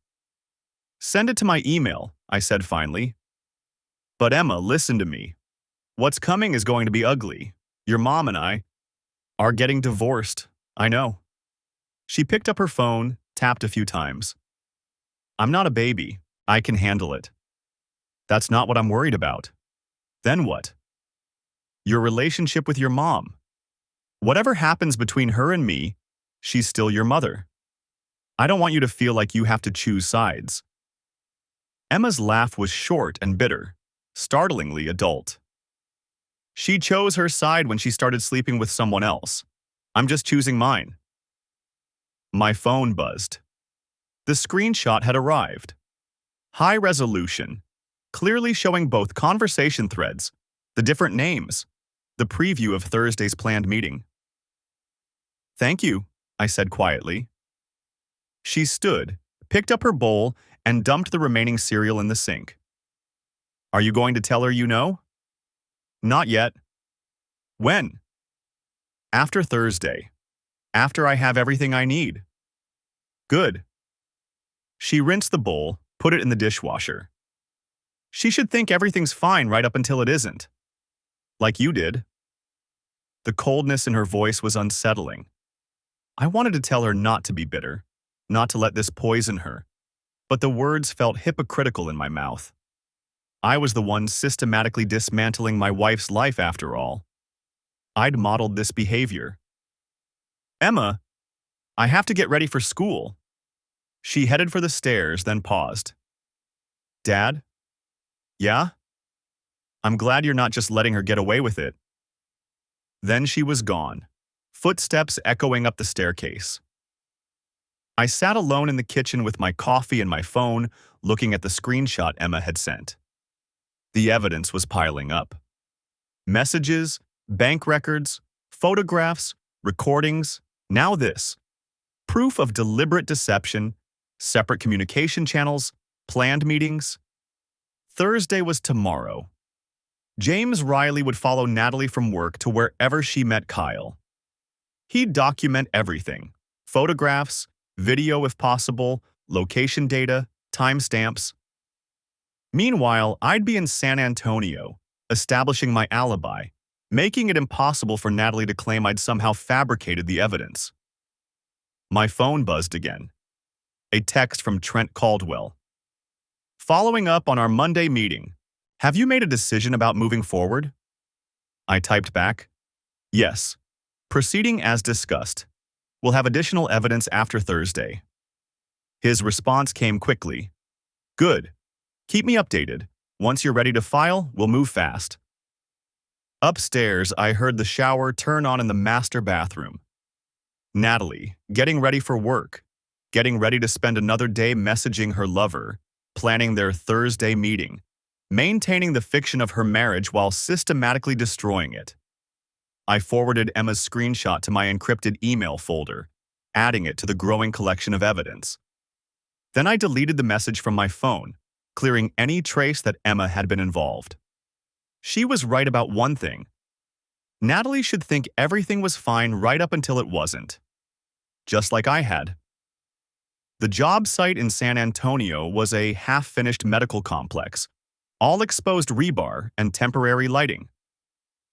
Send it to my email, I said finally. But Emma, listen to me. What's coming is going to be ugly. Your mom and I are getting divorced, I know. She picked up her phone, tapped a few times. I'm not a baby. I can handle it. That's not what I'm worried about. Then what? Your relationship with your mom. Whatever happens between her and me, she's still your mother. I don't want you to feel like you have to choose sides. Emma's laugh was short and bitter, startlingly adult. She chose her side when she started sleeping with someone else. I'm just choosing mine. My phone buzzed. The screenshot had arrived. High resolution, clearly showing both conversation threads, the different names, the preview of Thursday's planned meeting. Thank you, I said quietly. She stood, picked up her bowl, and dumped the remaining cereal in the sink. Are you going to tell her you know? Not yet. When? After Thursday. After I have everything I need. Good. She rinsed the bowl, put it in the dishwasher. She should think everything's fine right up until it isn't. Like you did. The coldness in her voice was unsettling. I wanted to tell her not to be bitter, not to let this poison her, but the words felt hypocritical in my mouth. I was the one systematically dismantling my wife's life after all. I'd modeled this behavior. Emma, I have to get ready for school. She headed for the stairs, then paused. Dad? Yeah? I'm glad you're not just letting her get away with it. Then she was gone, footsteps echoing up the staircase. I sat alone in the kitchen with my coffee and my phone, looking at the screenshot Emma had sent. The evidence was piling up. Messages, bank records, photographs, recordings, now this. Proof of deliberate deception, separate communication channels, planned meetings. Thursday was tomorrow. James Riley would follow Natalie from work to wherever she met Kyle. He'd document everything: photographs, video if possible, location data, timestamps. Meanwhile, I'd be in San Antonio, establishing my alibi, making it impossible for Natalie to claim I'd somehow fabricated the evidence. My phone buzzed again. A text from Trent Caldwell. Following up on our Monday meeting, have you made a decision about moving forward? I typed back, yes. Proceeding as discussed. We'll have additional evidence after Thursday. His response came quickly. Good. Keep me updated. Once you're ready to file, we'll move fast. Upstairs, I heard the shower turn on in the master bathroom. Natalie, getting ready for work, getting ready to spend another day messaging her lover, planning their Thursday meeting, maintaining the fiction of her marriage while systematically destroying it. I forwarded Emma's screenshot to my encrypted email folder, adding it to the growing collection of evidence. Then I deleted the message from my phone, clearing any trace that Emma had been involved. She was right about one thing. Natalie should think everything was fine right up until it wasn't. Just like I had. The job site in San Antonio was a half-finished medical complex, all exposed rebar and temporary lighting.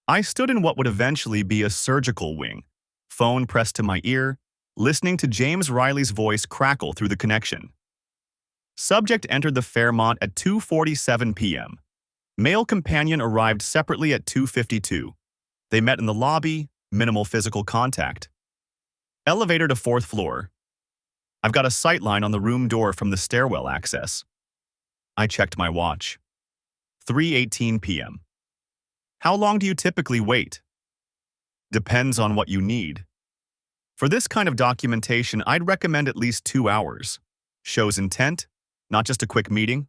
I stood in what would eventually be a surgical wing, phone pressed to my ear, listening to James Riley's voice crackle through the connection. Subject entered the Fairmont at 2:47 p.m. Male companion arrived separately at 2:52. They met in the lobby, minimal physical contact. Elevator to 4th floor. I've got a sightline on the room door from the stairwell access. I checked my watch. 3:18 p.m. How long do you typically wait? Depends on what you need. For this kind of documentation, I'd recommend at least 2 hours. Shows intent, not just a quick meeting.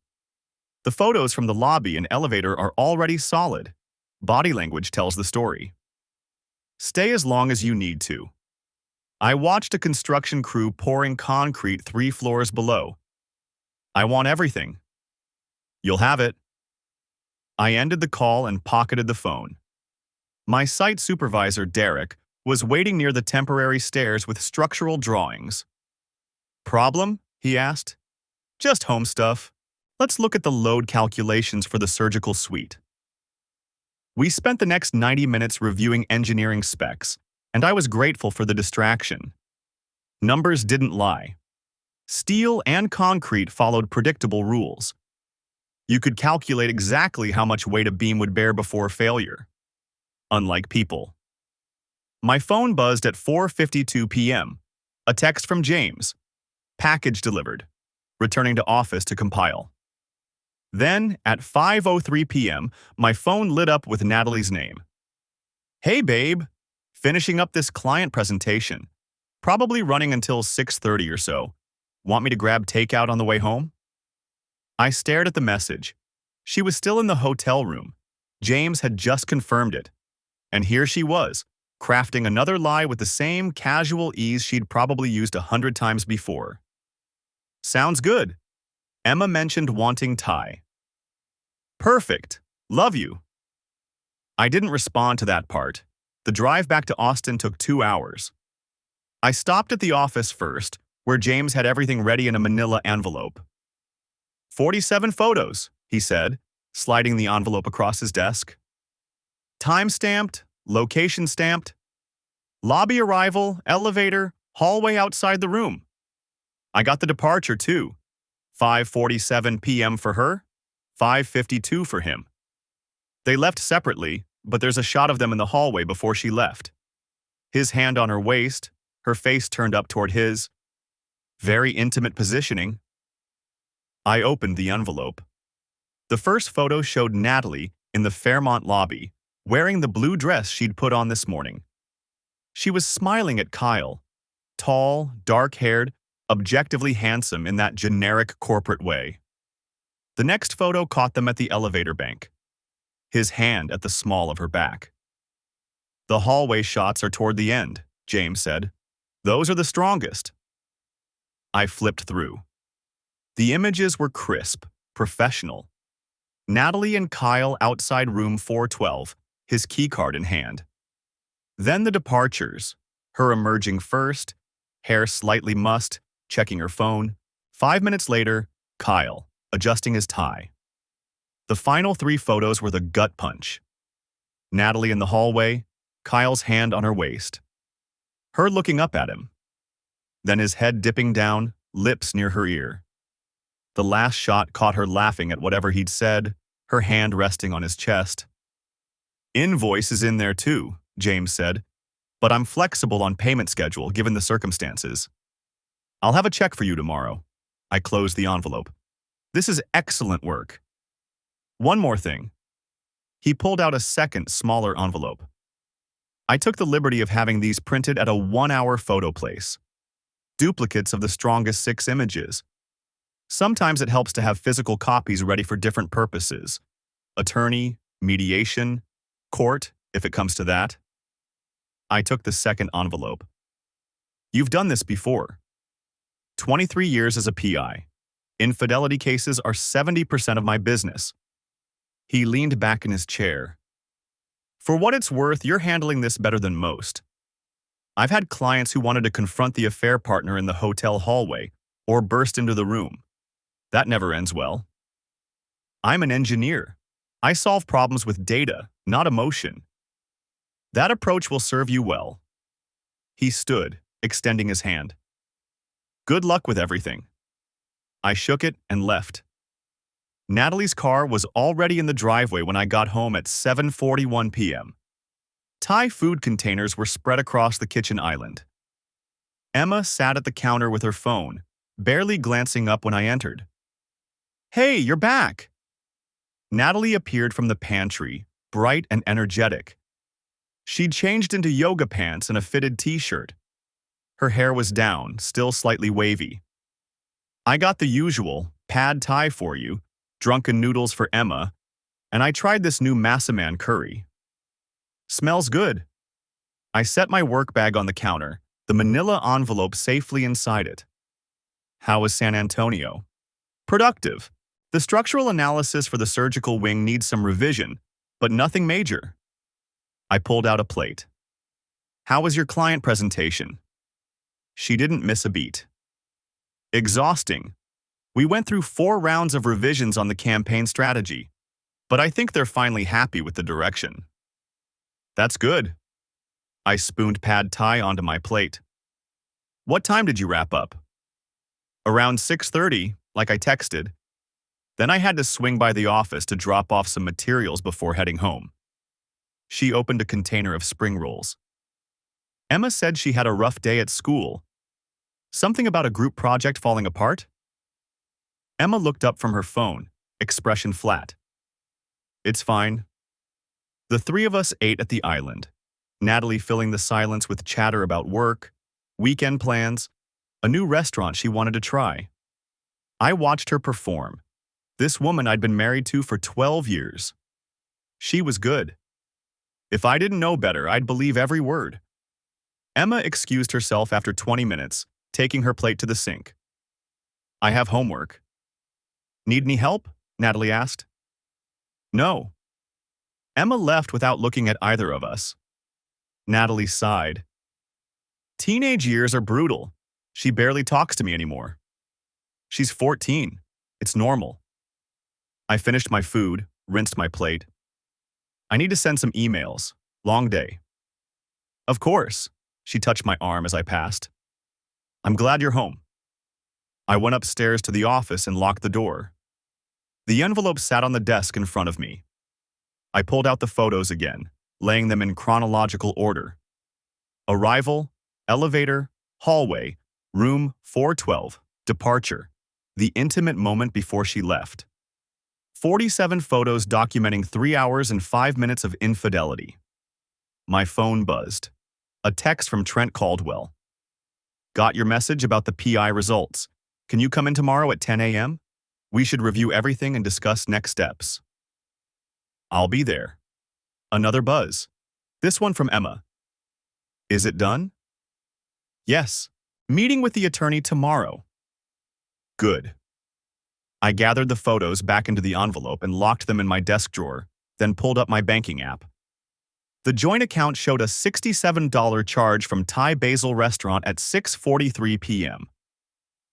The photos from the lobby and elevator are already solid. Body language tells the story. Stay as long as you need to. I watched a construction crew pouring concrete 3 floors below. I want everything. You'll have it. I ended the call and pocketed the phone. My site supervisor, Derek, was waiting near the temporary stairs with structural drawings. Problem? He asked. Just home stuff. Let's look at the load calculations for the surgical suite. We spent the next 90 minutes reviewing engineering specs, and I was grateful for the distraction. Numbers didn't lie. Steel and concrete followed predictable rules. You could calculate exactly how much weight a beam would bear before failure. Unlike people. My phone buzzed at 4:52 p.m. A text from James. Package delivered. Returning to office to compile. Then, at 5:03 p.m., my phone lit up with Natalie's name. Hey, babe. Finishing up this client presentation. Probably running until 6:30 or so. Want me to grab takeout on the way home? I stared at the message. She was still in the hotel room. James had just confirmed it. And here she was, crafting another lie with the same casual ease she'd probably used 100 times before. Sounds good. Emma mentioned wanting Thai. Perfect. Love you. I didn't respond to that part. The drive back to Austin took 2 hours. I stopped at the office first, where James had everything ready in a manila envelope. 47 photos, he said, sliding the envelope across his desk. Time stamped, location stamped. Lobby arrival, elevator, hallway outside the room. I got the departure too. 5:47 p.m. for her, 5:52 for him. They left separately, but there's a shot of them in the hallway before she left. His hand on her waist, her face turned up toward his. Very intimate positioning. I opened the envelope. The first photo showed Natalie in the Fairmont lobby, wearing the blue dress she'd put on this morning. She was smiling at Kyle, tall, dark-haired, objectively handsome in that generic corporate way. The next photo caught them at the elevator bank, his hand at the small of her back. The hallway shots are toward the end, James said. Those are the strongest. I flipped through. The images were crisp, professional. Natalie and Kyle outside room 412, his keycard in hand. Then the departures, her emerging first, hair slightly mussed, checking her phone. 5 minutes later, Kyle, adjusting his tie. The final 3 photos were the gut punch. Natalie in the hallway, Kyle's hand on her waist. Her looking up at him. Then his head dipping down, lips near her ear. The last shot caught her laughing at whatever he'd said, her hand resting on his chest. Invoice is in there too, James said, but I'm flexible on payment schedule given the circumstances. I'll have a check for you tomorrow. I closed the envelope. This is excellent work. One more thing. He pulled out a second, smaller envelope. I took the liberty of having these printed at a 1-hour photo place. Duplicates of the strongest 6 images. Sometimes it helps to have physical copies ready for different purposes. Attorney, mediation, court, if it comes to that. I took the second envelope. You've done this before. 23 years as a PI. Infidelity cases are 70% of my business. He leaned back in his chair. For what it's worth, you're handling this better than most. I've had clients who wanted to confront the affair partner in the hotel hallway or burst into the room. That never ends well. I'm an engineer. I solve problems with data, not emotion. That approach will serve you well. He stood, extending his hand. Good luck with everything. I shook it and left. Natalie's car was already in the driveway when I got home at 7:41 p.m. Thai food containers were spread across the kitchen island. Emma sat at the counter with her phone, barely glancing up when I entered. Hey, you're back! Natalie appeared from the pantry, bright and energetic. She'd changed into yoga pants and a fitted t-shirt. Her hair was down, still slightly wavy. I got the usual, pad thai for you, drunken noodles for Emma, and I tried this new massaman curry. Smells good. I set my work bag on the counter, the manila envelope safely inside it. How was San Antonio? Productive. The structural analysis for the surgical wing needs some revision, but nothing major. I pulled out a plate. How was your client presentation? She didn't miss a beat. Exhausting. We went through 4 rounds of revisions on the campaign strategy, but I think they're finally happy with the direction. That's good. I spooned pad thai onto my plate. What time did you wrap up? Around 6:30, like I texted. Then I had to swing by the office to drop off some materials before heading home. She opened a container of spring rolls. Emma said she had a rough day at school. Something about a group project falling apart? Emma looked up from her phone, expression flat. It's fine. The 3 of us ate at the island, Natalie filling the silence with chatter about work, weekend plans, a new restaurant she wanted to try. I watched her perform. This woman I'd been married to for 12 years. She was good. If I didn't know better, I'd believe every word. Emma excused herself after 20 minutes, taking her plate to the sink. I have homework. Need any help? Natalie asked. No. Emma left without looking at either of us. Natalie sighed. Teenage years are brutal. She barely talks to me anymore. She's 14. It's normal. I finished my food, rinsed my plate. I need to send some emails. Long day. Of course. She touched my arm as I passed. I'm glad you're home. I went upstairs to the office and locked the door. The envelope sat on the desk in front of me. I pulled out the photos again, laying them in chronological order. Arrival, elevator, hallway, room 412, departure, the intimate moment before she left. 47 photos documenting 3 hours and 5 minutes of infidelity. My phone buzzed. A text from Trent Caldwell. Got your message about the PI results. Can you come in tomorrow at 10 a.m.? We should review everything and discuss next steps. I'll be there. Another buzz. This one from Emma. Is it done? Yes. Meeting with the attorney tomorrow. Good. I gathered the photos back into the envelope and locked them in my desk drawer, then pulled up my banking app. The joint account showed a $67 charge from Thai Basil Restaurant at 6:43 p.m.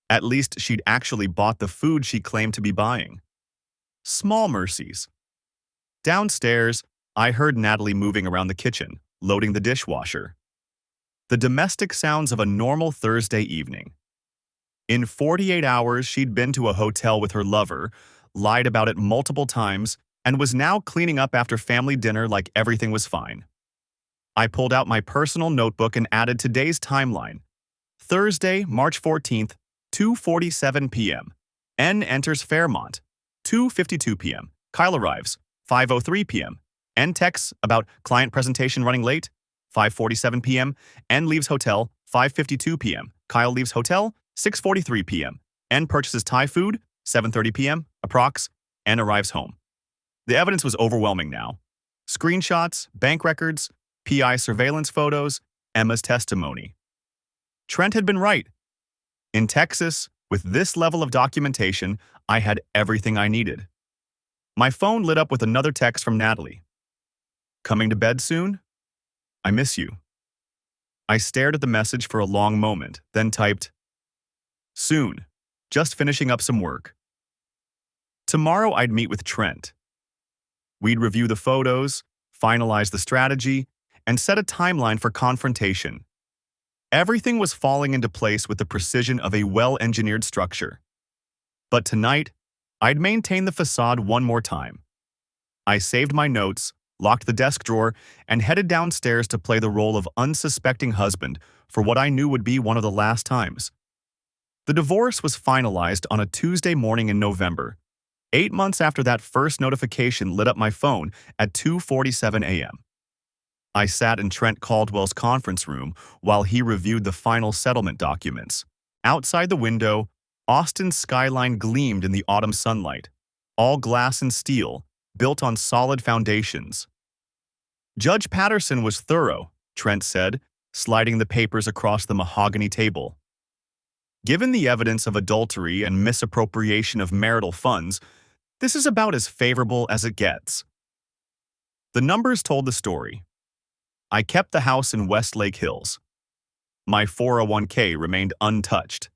At least she'd actually bought the food she claimed to be buying. Small mercies. Downstairs, I heard Natalie moving around the kitchen, loading the dishwasher. The domestic sounds of a normal Thursday evening. In 48 hours, she'd been to a hotel with her lover, lied about it multiple times, and was now cleaning up after family dinner like everything was fine. I pulled out my personal notebook and added today's timeline. Thursday, March 14th, 2:47 p.m. N enters Fairmont. 2:52 p.m. Kyle arrives. 5:03 p.m. N texts about client presentation running late. 5:47 p.m. N leaves hotel. 5:52 p.m. Kyle leaves hotel. 6:43 p.m. N purchases Thai food. 7:30 p.m. Approx. N arrives home. The evidence was overwhelming now. Screenshots, bank records, PI surveillance photos, Emma's testimony. Trent had been right. In Texas, with this level of documentation, I had everything I needed. My phone lit up with another text from Natalie. Coming to bed soon? I miss you. I stared at the message for a long moment, then typed, soon, just finishing up some work. Tomorrow I'd meet with Trent. We'd review the photos, finalize the strategy, and set a timeline for confrontation. Everything was falling into place with the precision of a well-engineered structure. But tonight, I'd maintain the facade one more time. I saved my notes, locked the desk drawer, and headed downstairs to play the role of unsuspecting husband for what I knew would be one of the last times. The divorce was finalized on a Tuesday morning in November, 8 months after that first notification lit up my phone at 2:47 a.m. I sat in Trent Caldwell's conference room while he reviewed the final settlement documents. Outside the window, Austin's skyline gleamed in the autumn sunlight, all glass and steel, built on solid foundations. Judge Patterson was thorough, Trent said, sliding the papers across the mahogany table. Given the evidence of adultery and misappropriation of marital funds, this is about as favorable as it gets. The numbers told the story. I kept the house in Westlake Hills. My 401k remained untouched.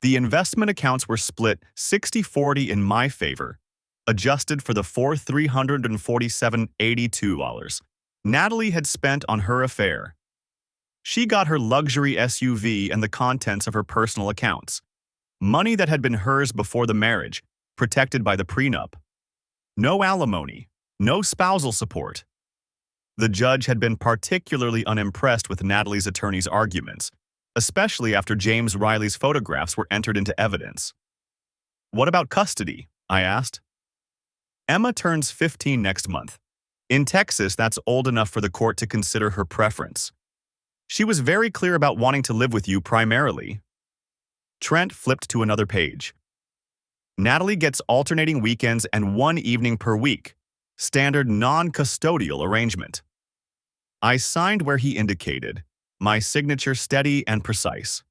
The investment accounts were split 60-40 in my favor, adjusted for the $347.82 Natalie had spent on her affair. She got her luxury SUV and the contents of her personal accounts, money that had been hers before the marriage, protected by the prenup. No alimony, no spousal support. The judge had been particularly unimpressed with Natalie's attorney's arguments, especially after James Riley's photographs were entered into evidence. What about custody? I asked. Emma turns 15 next month. In Texas, that's old enough for the court to consider her preference. She was very clear about wanting to live with you primarily. Trent flipped to another page. Natalie gets alternating weekends and 1 evening per week, standard non-custodial arrangement. I signed where he indicated, my signature steady and precise.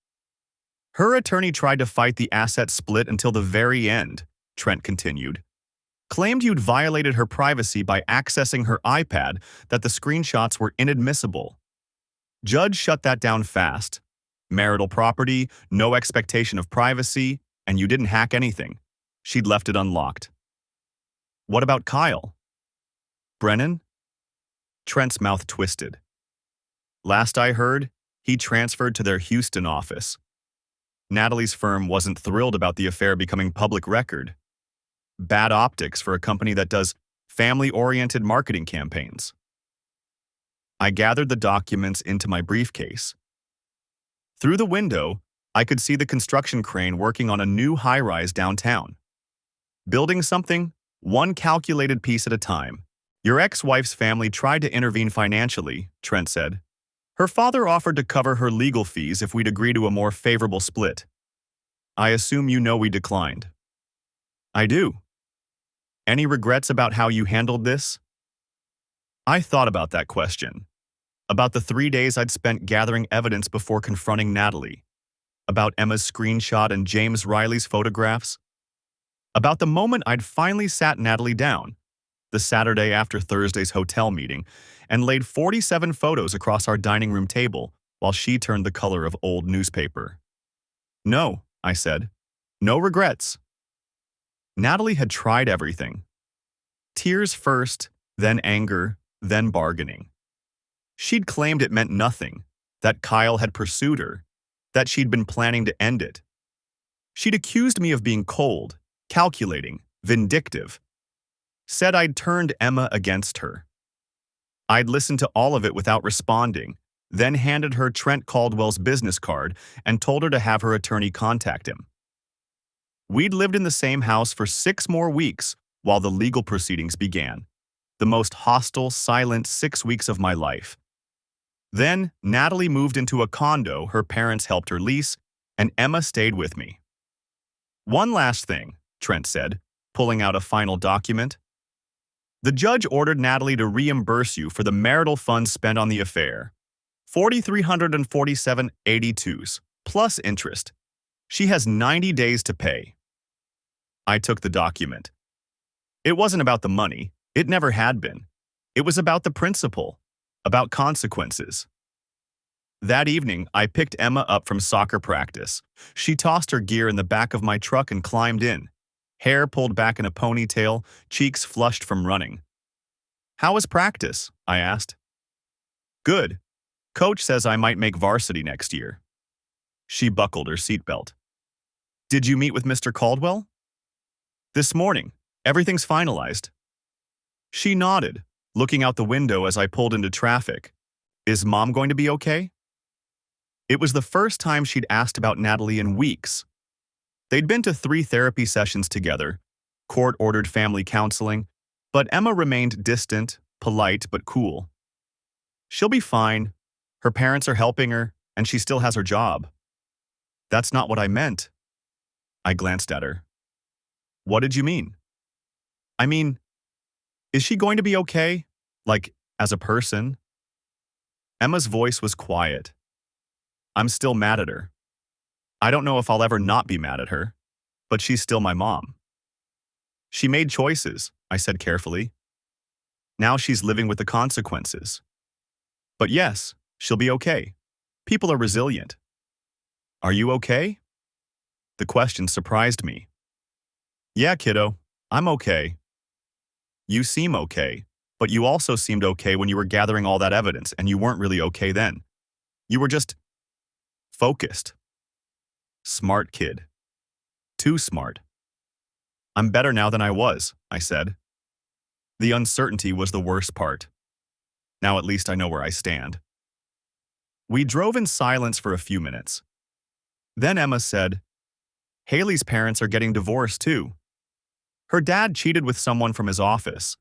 Her attorney tried to fight the asset split until the very end, Trent continued. Claimed you'd violated her privacy by accessing her iPad, that the screenshots were inadmissible. Judge shut that down fast. Marital property, no expectation of privacy, and you didn't hack anything. She'd left it unlocked. What about Kyle? Brennan? Trent's mouth twisted. Last I heard, he transferred to their Houston office. Natalie's firm wasn't thrilled about the affair becoming public record. Bad optics for a company that does family-oriented marketing campaigns. I gathered the documents into my briefcase. Through the window, I could see the construction crane working on a new high-rise downtown. Building something, one calculated piece at a time. Your ex-wife's family tried to intervene financially, Trent said. Her father offered to cover her legal fees if we'd agree to a more favorable split. I assume you know we declined. I do. Any regrets about how you handled this? I thought about that question. About the 3 days I'd spent gathering evidence before confronting Natalie. About Emma's screenshot and James Riley's photographs. About the moment I'd finally sat Natalie down, the Saturday after Thursday's hotel meeting, and laid 47 photos across our dining room table while she turned the color of old newspaper. No, I said. No regrets. Natalie had tried everything. Tears first, then anger, then bargaining. She'd claimed it meant nothing, that Kyle had pursued her, that she'd been planning to end it. She'd accused me of being cold, calculating, vindictive. Said I'd turned Emma against her. I'd listened to all of it without responding, then handed her Trent Caldwell's business card and told her to have her attorney contact him. We'd lived in the same house for 6 more weeks while the legal proceedings began, the most hostile, silent 6 weeks of my life. Then, Natalie moved into a condo her parents helped her lease, and Emma stayed with me. One last thing, Trent said, pulling out a final document. The judge ordered Natalie to reimburse you for the marital funds spent on the affair. $4,347.82, plus interest. She has 90 days to pay. I took the document. It wasn't about the money. It never had been. It was about the principle, about consequences. That evening, I picked Emma up from soccer practice. She tossed her gear in the back of my truck and climbed in, hair pulled back in a ponytail, cheeks flushed from running. How was practice? I asked. Good. Coach says I might make varsity next year. She buckled her seatbelt. Did you meet with Mr. Caldwell? This morning. Everything's finalized. She nodded, looking out the window as I pulled into traffic. Is Mom going to be okay? It was the first time she'd asked about Natalie in weeks. They'd been to 3 therapy sessions together, court-ordered family counseling, but Emma remained distant, polite, but cool. She'll be fine. Her parents are helping her, and she still has her job. That's not what I meant. I glanced at her. What did you mean? I mean, is she going to be okay? Like, as a person? Emma's voice was quiet. I'm still mad at her. I don't know if I'll ever not be mad at her, but she's still my mom. She made choices, I said carefully. Now she's living with the consequences. But yes, she'll be okay. People are resilient. Are you okay? The question surprised me. Yeah, kiddo, I'm okay. You seem okay, but you also seemed okay when you were gathering all that evidence, and you weren't really okay then. You were just focused. Smart kid. Too smart. I'm better now than I was, I said. The uncertainty was the worst part. Now at least I know where I stand. We drove in silence for a few minutes. Then Emma said, Haley's parents are getting divorced too. Her dad cheated with someone from his office.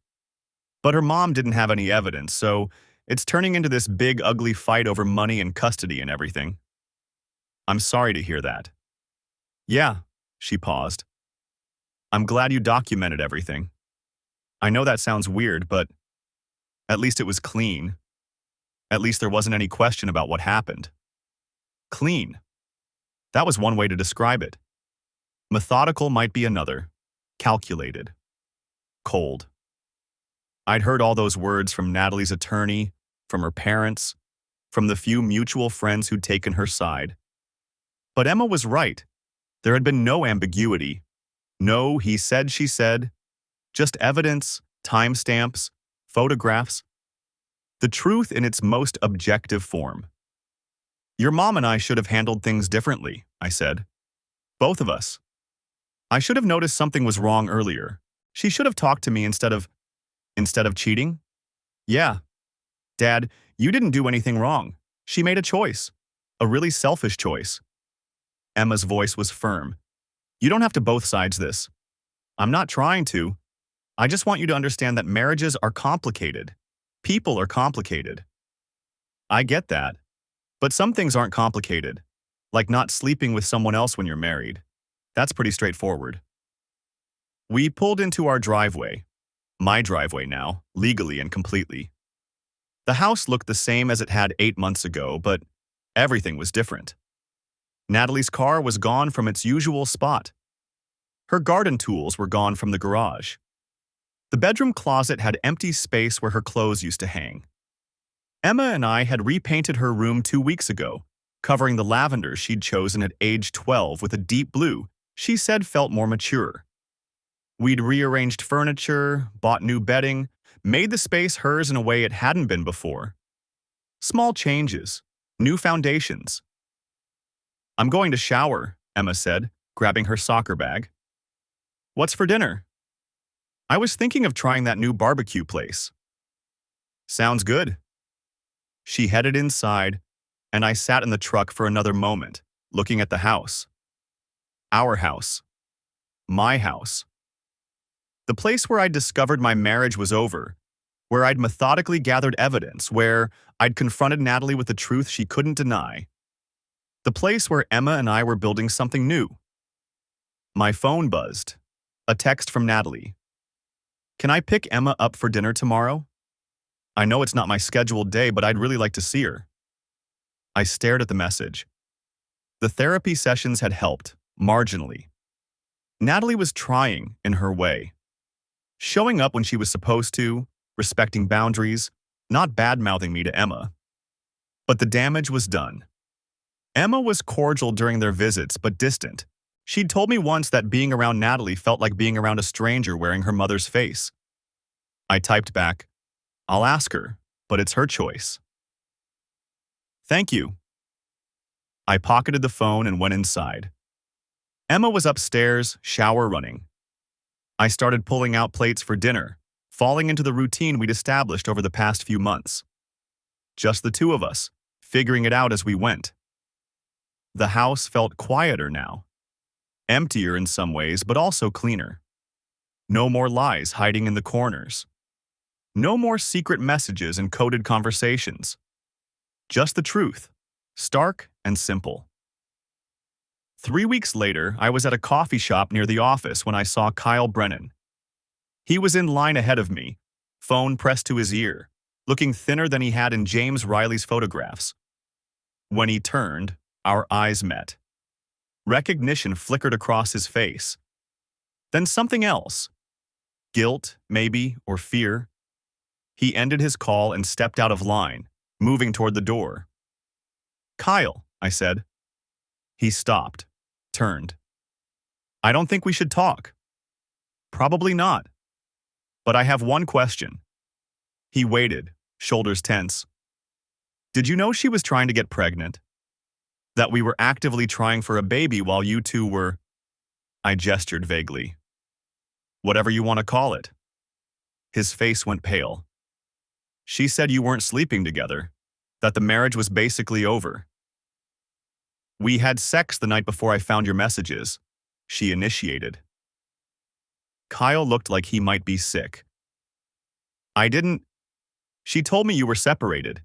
But her mom didn't have any evidence, so it's turning into this big ugly fight over money and custody and everything. I'm sorry to hear that. Yeah, she paused. I'm glad you documented everything. I know that sounds weird, but at least it was clean. At least there wasn't any question about what happened. Clean. That was one way to describe it. Methodical might be another. Calculated. Cold. I'd heard all those words from Natalie's attorney, from her parents, from the few mutual friends who'd taken her side. But Emma was right. There had been no ambiguity. No he said, she said. Just evidence, timestamps, photographs. The truth in its most objective form. Your mom and I should have handled things differently, I said. Both of us. I should have noticed something was wrong earlier. She should have talked to me instead of cheating? Yeah. Dad, you didn't do anything wrong. She made a choice. A really selfish choice. Emma's voice was firm. You don't have to both sides this. I'm not trying to. I just want you to understand that marriages are complicated. People are complicated. I get that. But some things aren't complicated. Like not sleeping with someone else when you're married. That's pretty straightforward. We pulled into our driveway. My driveway now, legally and completely. The house looked the same as it had 8 months ago, but everything was different. Natalie's car was gone from its usual spot. Her garden tools were gone from the garage. The bedroom closet had empty space where her clothes used to hang. Emma and I had repainted her room 2 weeks ago, covering the lavender she'd chosen at age 12 with a deep blue she said felt more mature. We'd rearranged furniture, bought new bedding, made the space hers in a way it hadn't been before. Small changes, new foundations. I'm going to shower, Emma said, grabbing her soccer bag. What's for dinner? I was thinking of trying that new barbecue place. Sounds good. She headed inside, and I sat in the truck for another moment, looking at the house. Our house. My house. The place where I'd discovered my marriage was over, where I'd methodically gathered evidence, where I'd confronted Natalie with the truth she couldn't deny. The place where Emma and I were building something new. My phone buzzed. A text from Natalie. Can I pick Emma up for dinner tomorrow? I know it's not my scheduled day, but I'd really like to see her. I stared at the message. The therapy sessions had helped, marginally. Natalie was trying in her way. Showing up when she was supposed to, respecting boundaries, not bad-mouthing me to Emma. But the damage was done. Emma was cordial during their visits, but distant. She'd told me once that being around Natalie felt like being around a stranger wearing her mother's face. I typed back, I'll ask her, but it's her choice. Thank you. I pocketed the phone and went inside. Emma was upstairs, shower running. I started pulling out plates for dinner, falling into the routine we'd established over the past few months. Just the two of us, figuring it out as we went. The house felt quieter now. Emptier in some ways, but also cleaner. No more lies hiding in the corners. No more secret messages and coded conversations. Just the truth, stark and simple. 3 weeks later, I was at a coffee shop near the office when I saw Kyle Brennan. He was in line ahead of me, phone pressed to his ear, looking thinner than he had in James Riley's photographs. When he turned, our eyes met. Recognition flickered across his face. Then something else. Guilt, maybe, or fear. He ended his call and stepped out of line, moving toward the door. "Kyle," I said. He stopped, turned. "I don't think we should talk." "Probably not. But I have one question." He waited, shoulders tense. "Did you know she was trying to get pregnant? That we were actively trying for a baby while you two were—" I gestured vaguely. "Whatever you want to call it." His face went pale. "She said you weren't sleeping together, that the marriage was basically over." "We had sex the night before I found your messages," she initiated. Kyle looked like he might be sick. "I didn't—" "She told me you were separated,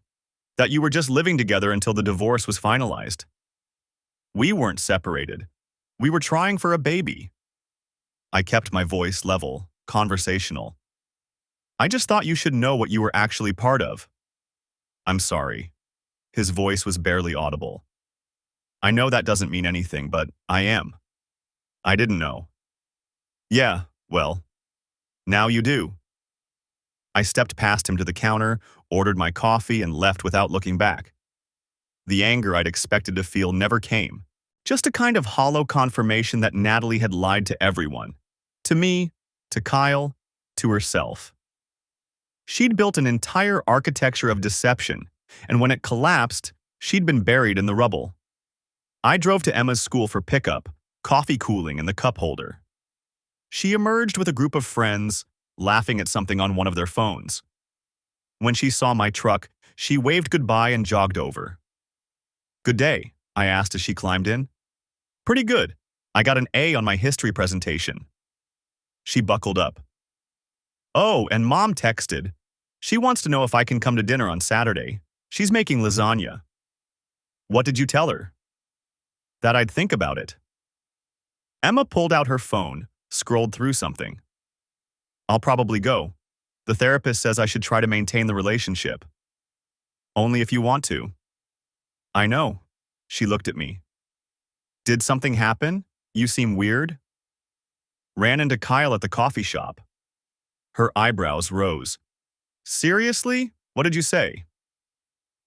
that you were just living together until the divorce was finalized." "We weren't separated. We were trying for a baby." I kept my voice level, conversational. "I just thought you should know what you were actually part of." "I'm sorry." His voice was barely audible. "I know that doesn't mean anything, but I am. I didn't know." "Yeah, well, now you do." I stepped past him to the counter, ordered my coffee, and left without looking back. The anger I'd expected to feel never came. Just a kind of hollow confirmation that Natalie had lied to everyone. To me, to Kyle, to herself. She'd built an entire architecture of deception, and when it collapsed, she'd been buried in the rubble. I drove to Emma's school for pickup, coffee cooling in the cup holder. She emerged with a group of friends, laughing at something on one of their phones. When she saw my truck, she waved goodbye and jogged over. "Good day," I asked as she climbed in. "Pretty good. I got an A on my history presentation." She buckled up. "Oh, and Mom texted. She wants to know if I can come to dinner on Saturday. She's making lasagna." "What did you tell her?" "That I'd think about it." Emma pulled out her phone, scrolled through something. "I'll probably go. The therapist says I should try to maintain the relationship." "Only if you want to." "I know." She looked at me. "Did something happen? You seem weird." "Ran into Kyle at the coffee shop." Her eyebrows rose. "Seriously? What did you say?"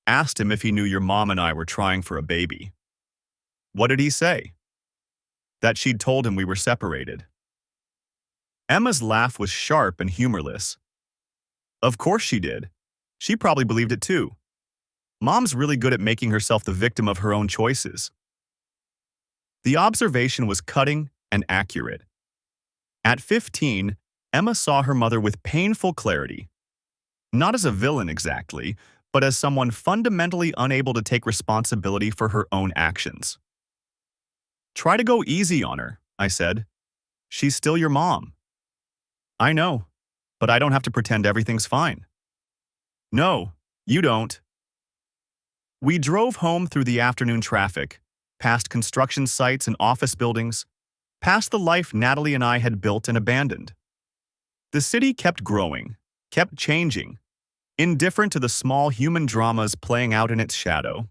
"Asked him if he knew your mom and I were trying for a baby." "What did he say?" "That she'd told him we were separated." Emma's laugh was sharp and humorless. "Of course she did. She probably believed it too. Mom's really good at making herself the victim of her own choices." The observation was cutting and accurate. At 15, Emma saw her mother with painful clarity. Not as a villain exactly, but as someone fundamentally unable to take responsibility for her own actions. "Try to go easy on her," I said. "She's still your mom." "I know, but I don't have to pretend everything's fine." "No, you don't." We drove home through the afternoon traffic, past construction sites and office buildings, past the life Natalie and I had built and abandoned. The city kept growing, kept changing, indifferent to the small human dramas playing out in its shadow.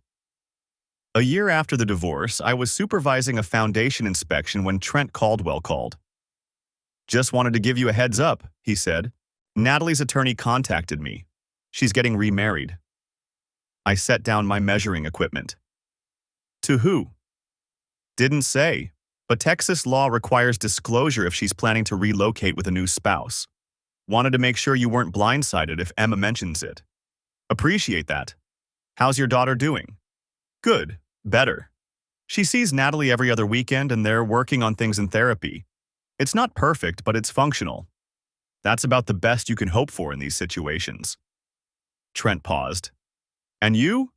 A year after the divorce, I was supervising a foundation inspection when Trent Caldwell called. "Just wanted to give you a heads up," he said. "Natalie's attorney contacted me. She's getting remarried." I set down my measuring equipment. "To who?" "Didn't say, but Texas law requires disclosure if she's planning to relocate with a new spouse. Wanted to make sure you weren't blindsided if Emma mentions it." "Appreciate that. How's your daughter doing?" "Good, better. She sees Natalie every other weekend and they're working on things in therapy. It's not perfect, but it's functional. That's about the best you can hope for in these situations." Trent paused. "And you?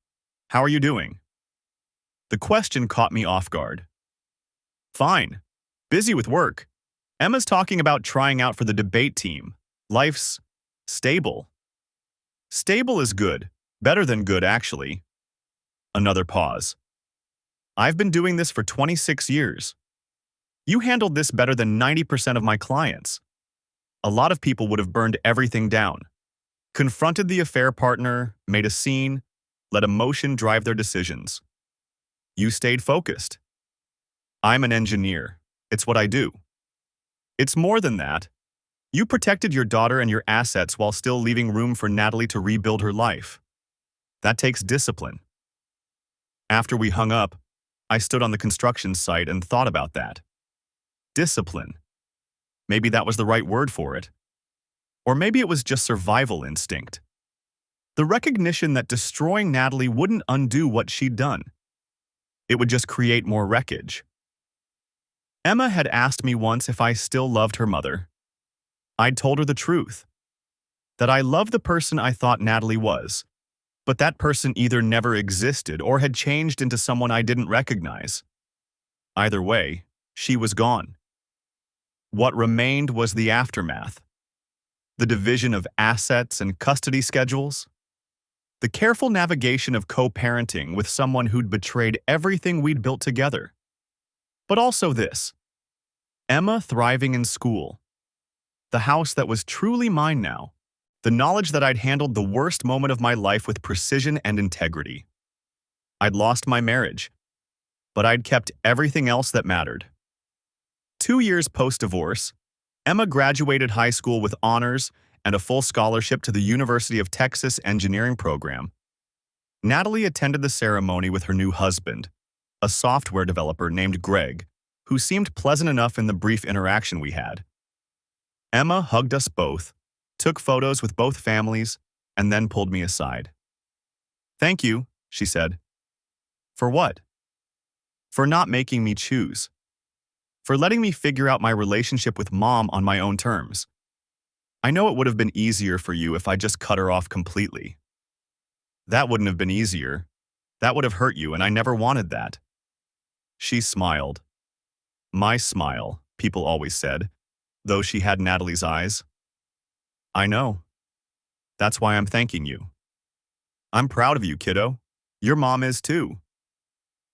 How are you doing?" The question caught me off guard. "Fine. Busy with work. Emma's talking about trying out for the debate team. Life's stable." Stable is good. Better than good, actually. Another pause. I've been doing this for 26 years. You handled this better than 90% of my clients. A lot of people would have burned everything down, confronted the affair partner, made a scene, let emotion drive their decisions. You stayed focused. I'm an engineer. It's what I do. It's more than that. You protected your daughter and your assets while still leaving room for Natalie to rebuild her life. That takes discipline. After we hung up, I stood on the construction site and thought about that. Discipline. Maybe that was the right word for it. Or maybe it was just survival instinct. The recognition that destroying Natalie wouldn't undo what she'd done. It would just create more wreckage. Emma had asked me once if I still loved her mother. I'd told her the truth. That I loved the person I thought Natalie was, but that person either never existed or had changed into someone I didn't recognize. Either way, she was gone. What remained was the aftermath. The division of assets and custody schedules. The careful navigation of co-parenting with someone who'd betrayed everything we'd built together. But also this. Emma thriving in school. The house that was truly mine now. The knowledge that I'd handled the worst moment of my life with precision and integrity. I'd lost my marriage, but I'd kept everything else that mattered. 2 years post-divorce, Emma graduated high school with honors and a full scholarship to the University of Texas engineering program. Natalie attended the ceremony with her new husband, a software developer named Greg, who seemed pleasant enough in the brief interaction we had. Emma hugged us both, took photos with both families, and then pulled me aside. "Thank you," she said. "For what?" "For not making me choose. For letting me figure out my relationship with Mom on my own terms. I know it would have been easier for you if I just cut her off completely. That wouldn't have been easier. That would have hurt you, and I never wanted that." She smiled. My smile, people always said, though she had Natalie's eyes. "I know. That's why I'm thanking you. I'm proud of you, kiddo. Your mom is too."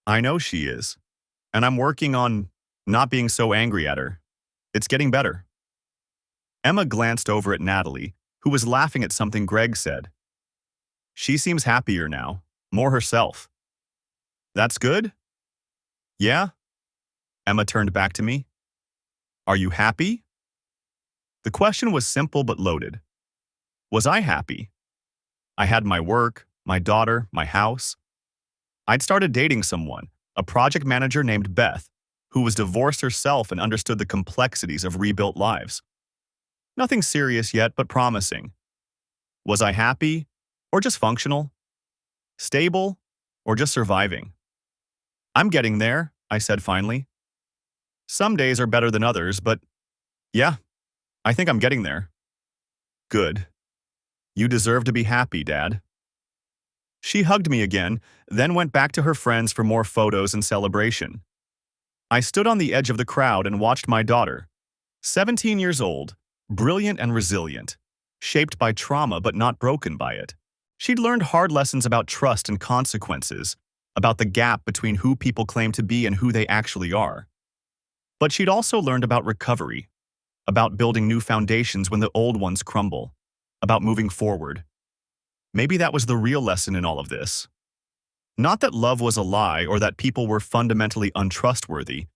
"I know she is. And I'm working on not being so angry at her. It's getting better." Emma glanced over at Natalie, who was laughing at something Greg said. "She seems happier now, more herself." "That's good?" "Yeah." Emma turned back to me. "Are you happy?" The question was simple but loaded. Was I happy? I had my work, my daughter, my house. I'd started dating someone, a project manager named Beth, who was divorced herself and understood the complexities of rebuilt lives. Nothing serious yet, but promising. Was I happy, or just functional? Stable, or just surviving? "I'm getting there," I said finally. "Some days are better than others, but yeah, I think I'm getting there." "Good. You deserve to be happy, Dad." She hugged me again, then went back to her friends for more photos and celebration. I stood on the edge of the crowd and watched my daughter, 17 years old, brilliant and resilient, shaped by trauma but not broken by it. She'd learned hard lessons about trust and consequences, about the gap between who people claim to be and who they actually are. But she'd also learned about recovery, about building new foundations when the old ones crumble, about moving forward. Maybe that was the real lesson in all of this. Not that love was a lie or that people were fundamentally untrustworthy,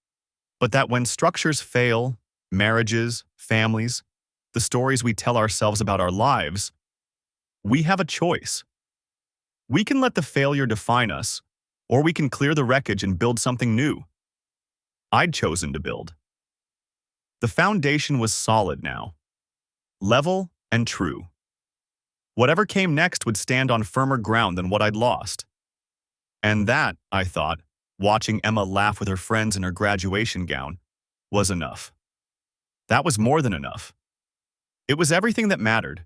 but that when structures fail, marriages, families, the stories we tell ourselves about our lives, we have a choice. We can let the failure define us, or we can clear the wreckage and build something new. I'd chosen to build. The foundation was solid now, level and true. Whatever came next would stand on firmer ground than what I'd lost. And that, I thought, watching Emma laugh with her friends in her graduation gown, was enough. That was more than enough. It was everything that mattered.